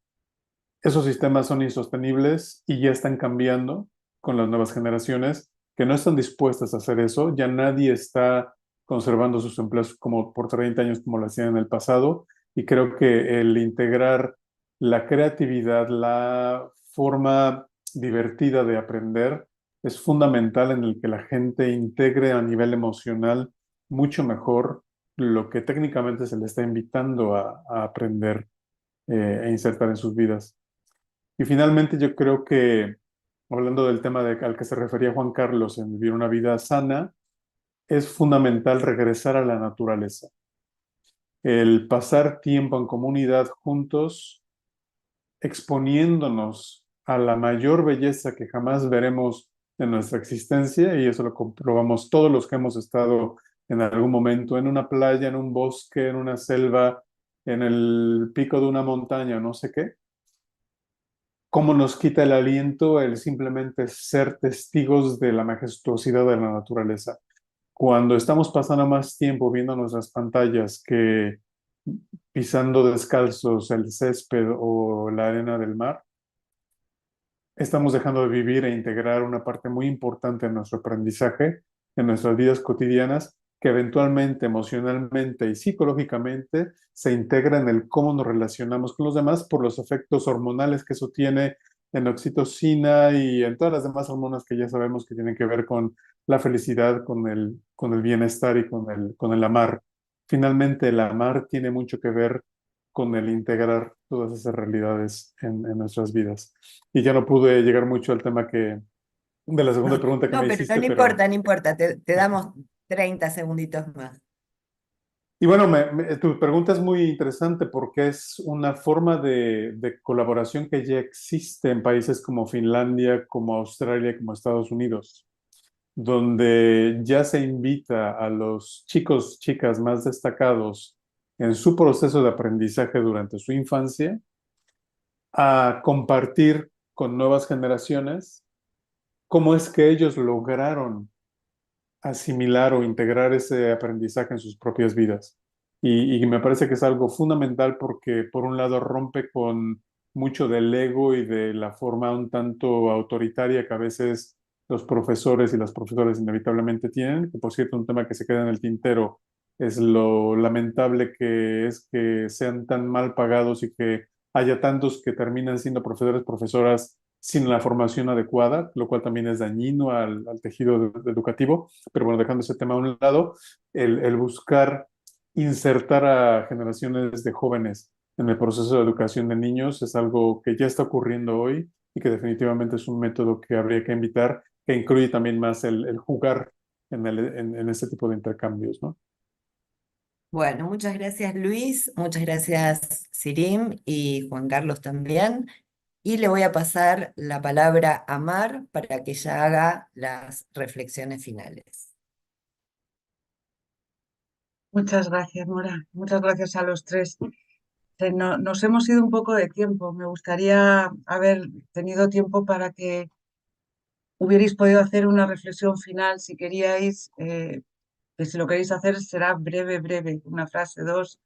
esos sistemas son insostenibles y ya están cambiando con las nuevas generaciones que no están dispuestas a hacer eso. Ya nadie está conservando sus empleos como por 30 años como lo hacían en el pasado. Y creo que el integrar la creatividad, la forma divertida de aprender, es fundamental en el que la gente integre a nivel emocional mucho mejor lo que técnicamente se le está invitando a aprender e insertar en sus vidas. Y finalmente yo creo que, hablando del tema al que se refería Juan Carlos en vivir una vida sana, es fundamental regresar a la naturaleza. El pasar tiempo en comunidad juntos, exponiéndonos a la mayor belleza que jamás veremos en nuestra existencia, y eso lo comprobamos todos los que hemos estado en algún momento en una playa, en un bosque, en una selva, en el pico de una montaña, no sé qué. Cómo nos quita el aliento el simplemente ser testigos de la majestuosidad de la naturaleza. Cuando estamos pasando más tiempo viendo nuestras pantallas que pisando descalzos el césped o la arena del mar, estamos dejando de vivir e integrar una parte muy importante en nuestro aprendizaje, en nuestras vidas cotidianas, que eventualmente, emocionalmente y psicológicamente se integra en el cómo nos relacionamos con los demás por los efectos hormonales que eso tiene en oxitocina y en todas las demás hormonas que ya sabemos que tienen que ver con la felicidad, con el bienestar y con el amar. Finalmente, el amar tiene mucho que ver con el integrar todas esas realidades en nuestras vidas. Y ya no pude llegar mucho al tema de la segunda pregunta que No, me pero hiciste, no pero... importa, no importa, te damos 30 segunditos más. Y bueno, tu pregunta es muy interesante porque es una forma de colaboración que ya existe en países como Finlandia, como Australia, como Estados Unidos, donde ya se invita a los chicos, chicas más destacados en su proceso de aprendizaje durante su infancia a compartir con nuevas generaciones cómo es que ellos lograron asimilar o integrar ese aprendizaje en sus propias vidas. Y me parece que es algo fundamental porque, por un lado, rompe con mucho del ego y de la forma un tanto autoritaria que a veces los profesores y las profesoras inevitablemente tienen, que por cierto, un tema que se queda en el tintero es lo lamentable que es que sean tan mal pagados y que haya tantos que terminan siendo profesores, profesoras sin la formación adecuada, lo cual también es dañino al tejido educativo. Pero bueno, dejando ese tema a un lado, el buscar insertar a generaciones de jóvenes en el proceso de educación de niños es algo que ya está ocurriendo hoy y que definitivamente es un método que habría que invitar, que incluye también más el jugar en este tipo de intercambios, ¿no? Bueno, muchas gracias Luis, muchas gracias Sirim y Juan Carlos también. Y le voy a pasar la palabra a Mar para que ella haga las reflexiones finales. Muchas gracias, Nora. Muchas gracias a los tres. Nos hemos ido un poco de tiempo. Me gustaría haber tenido tiempo para que hubierais podido hacer una reflexión final, si queríais, que si lo queréis hacer será breve, breve, una frase, dos,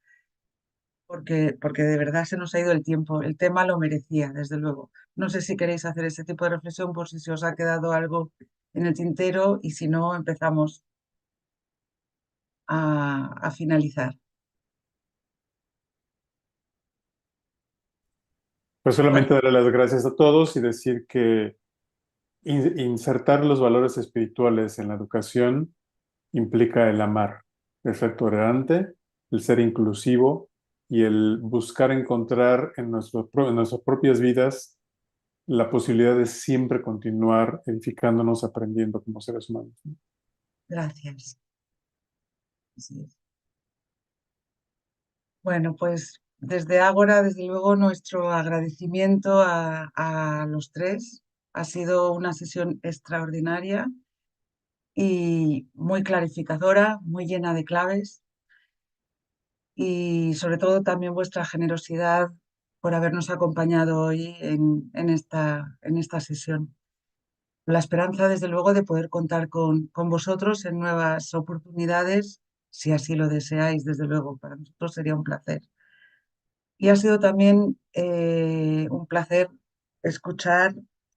porque de verdad se nos ha ido el tiempo. El tema lo merecía, desde luego. No sé si queréis hacer ese tipo de reflexión por si se os ha quedado algo en el tintero y si no, empezamos a finalizar. Pues solamente darle las gracias a todos y decir que insertar los valores espirituales en la educación implica el amar, el ser tolerante, el ser inclusivo y el buscar encontrar en nuestras propias vidas la posibilidad de siempre continuar edificándonos, aprendiendo como seres humanos, ¿no? Gracias. Así es. Bueno, pues desde Ágora, desde luego, nuestro agradecimiento a los tres. Ha sido una sesión extraordinaria y muy clarificadora, muy llena de claves y sobre todo también vuestra generosidad por habernos acompañado hoy en esta sesión. La esperanza, desde luego, de poder contar con vosotros en nuevas oportunidades, si así lo deseáis, desde luego, para nosotros sería un placer. Y ha sido también un placer escuchar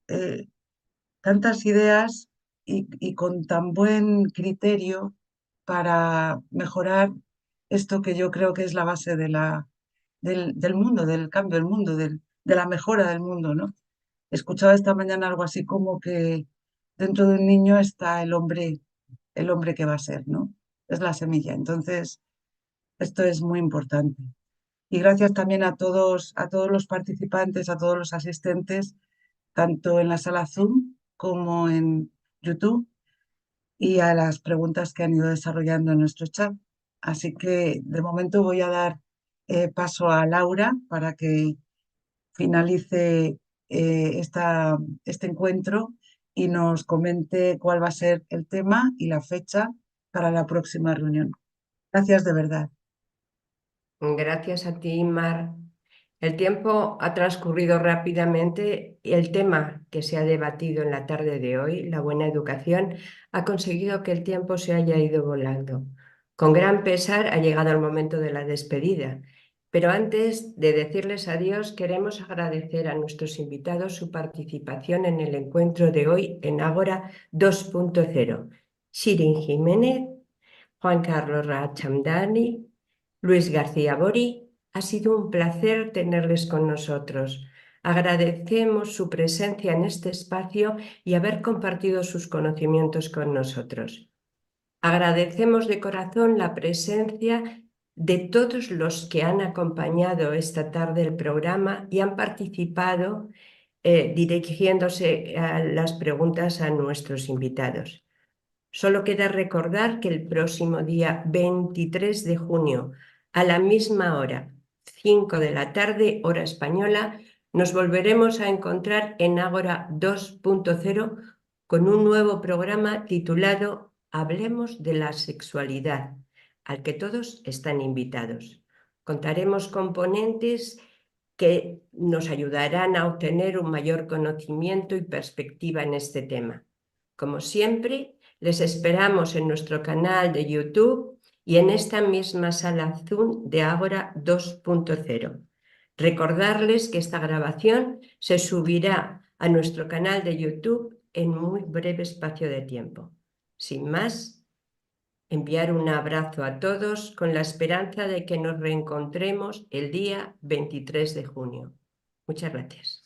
eh, tantas ideas y con tan buen criterio para mejorar esto que yo creo que es la base del mundo, del cambio del mundo, de la mejora del mundo, ¿no? Escuchaba esta mañana algo así como que dentro de un niño está el hombre que va a ser, ¿no? Es la semilla. Entonces, esto es muy importante. Y gracias también a todos los participantes, a todos los asistentes, tanto en la sala Zoom como en YouTube, y a las preguntas que han ido desarrollando en nuestro chat. Así que de momento voy a dar paso a Laura para que finalice este encuentro y nos comente cuál va a ser el tema y la fecha para la próxima reunión. Gracias de verdad. Gracias a ti, Mar. El tiempo ha transcurrido rápidamente y el tema que se ha debatido en la tarde de hoy, la buena educación, ha conseguido que el tiempo se haya ido volando. Con gran pesar ha llegado el momento de la despedida, pero antes de decirles adiós, queremos agradecer a nuestros invitados su participación en el encuentro de hoy en Ágora 2.0. Sirin Jiménez, Juan Carlos Rachamdani, Luis García Bori. Ha sido un placer tenerles con nosotros. Agradecemos su presencia en este espacio y haber compartido sus conocimientos con nosotros. Agradecemos de corazón la presencia de todos los que han acompañado esta tarde el programa y han participado dirigiéndose a las preguntas a nuestros invitados. Solo queda recordar que el próximo día 23 de junio, a la misma hora, 5 de la tarde, hora española, nos volveremos a encontrar en Ágora 2.0 con un nuevo programa titulado Hablemos de la sexualidad, al que todos están invitados. Contaremos con ponentes que nos ayudarán a obtener un mayor conocimiento y perspectiva en este tema. Como siempre, les esperamos en nuestro canal de YouTube y en esta misma sala Zoom de Ágora 2.0. Recordarles que esta grabación se subirá a nuestro canal de YouTube en muy breve espacio de tiempo. Sin más, enviar un abrazo a todos con la esperanza de que nos reencontremos el día 23 de junio. Muchas gracias.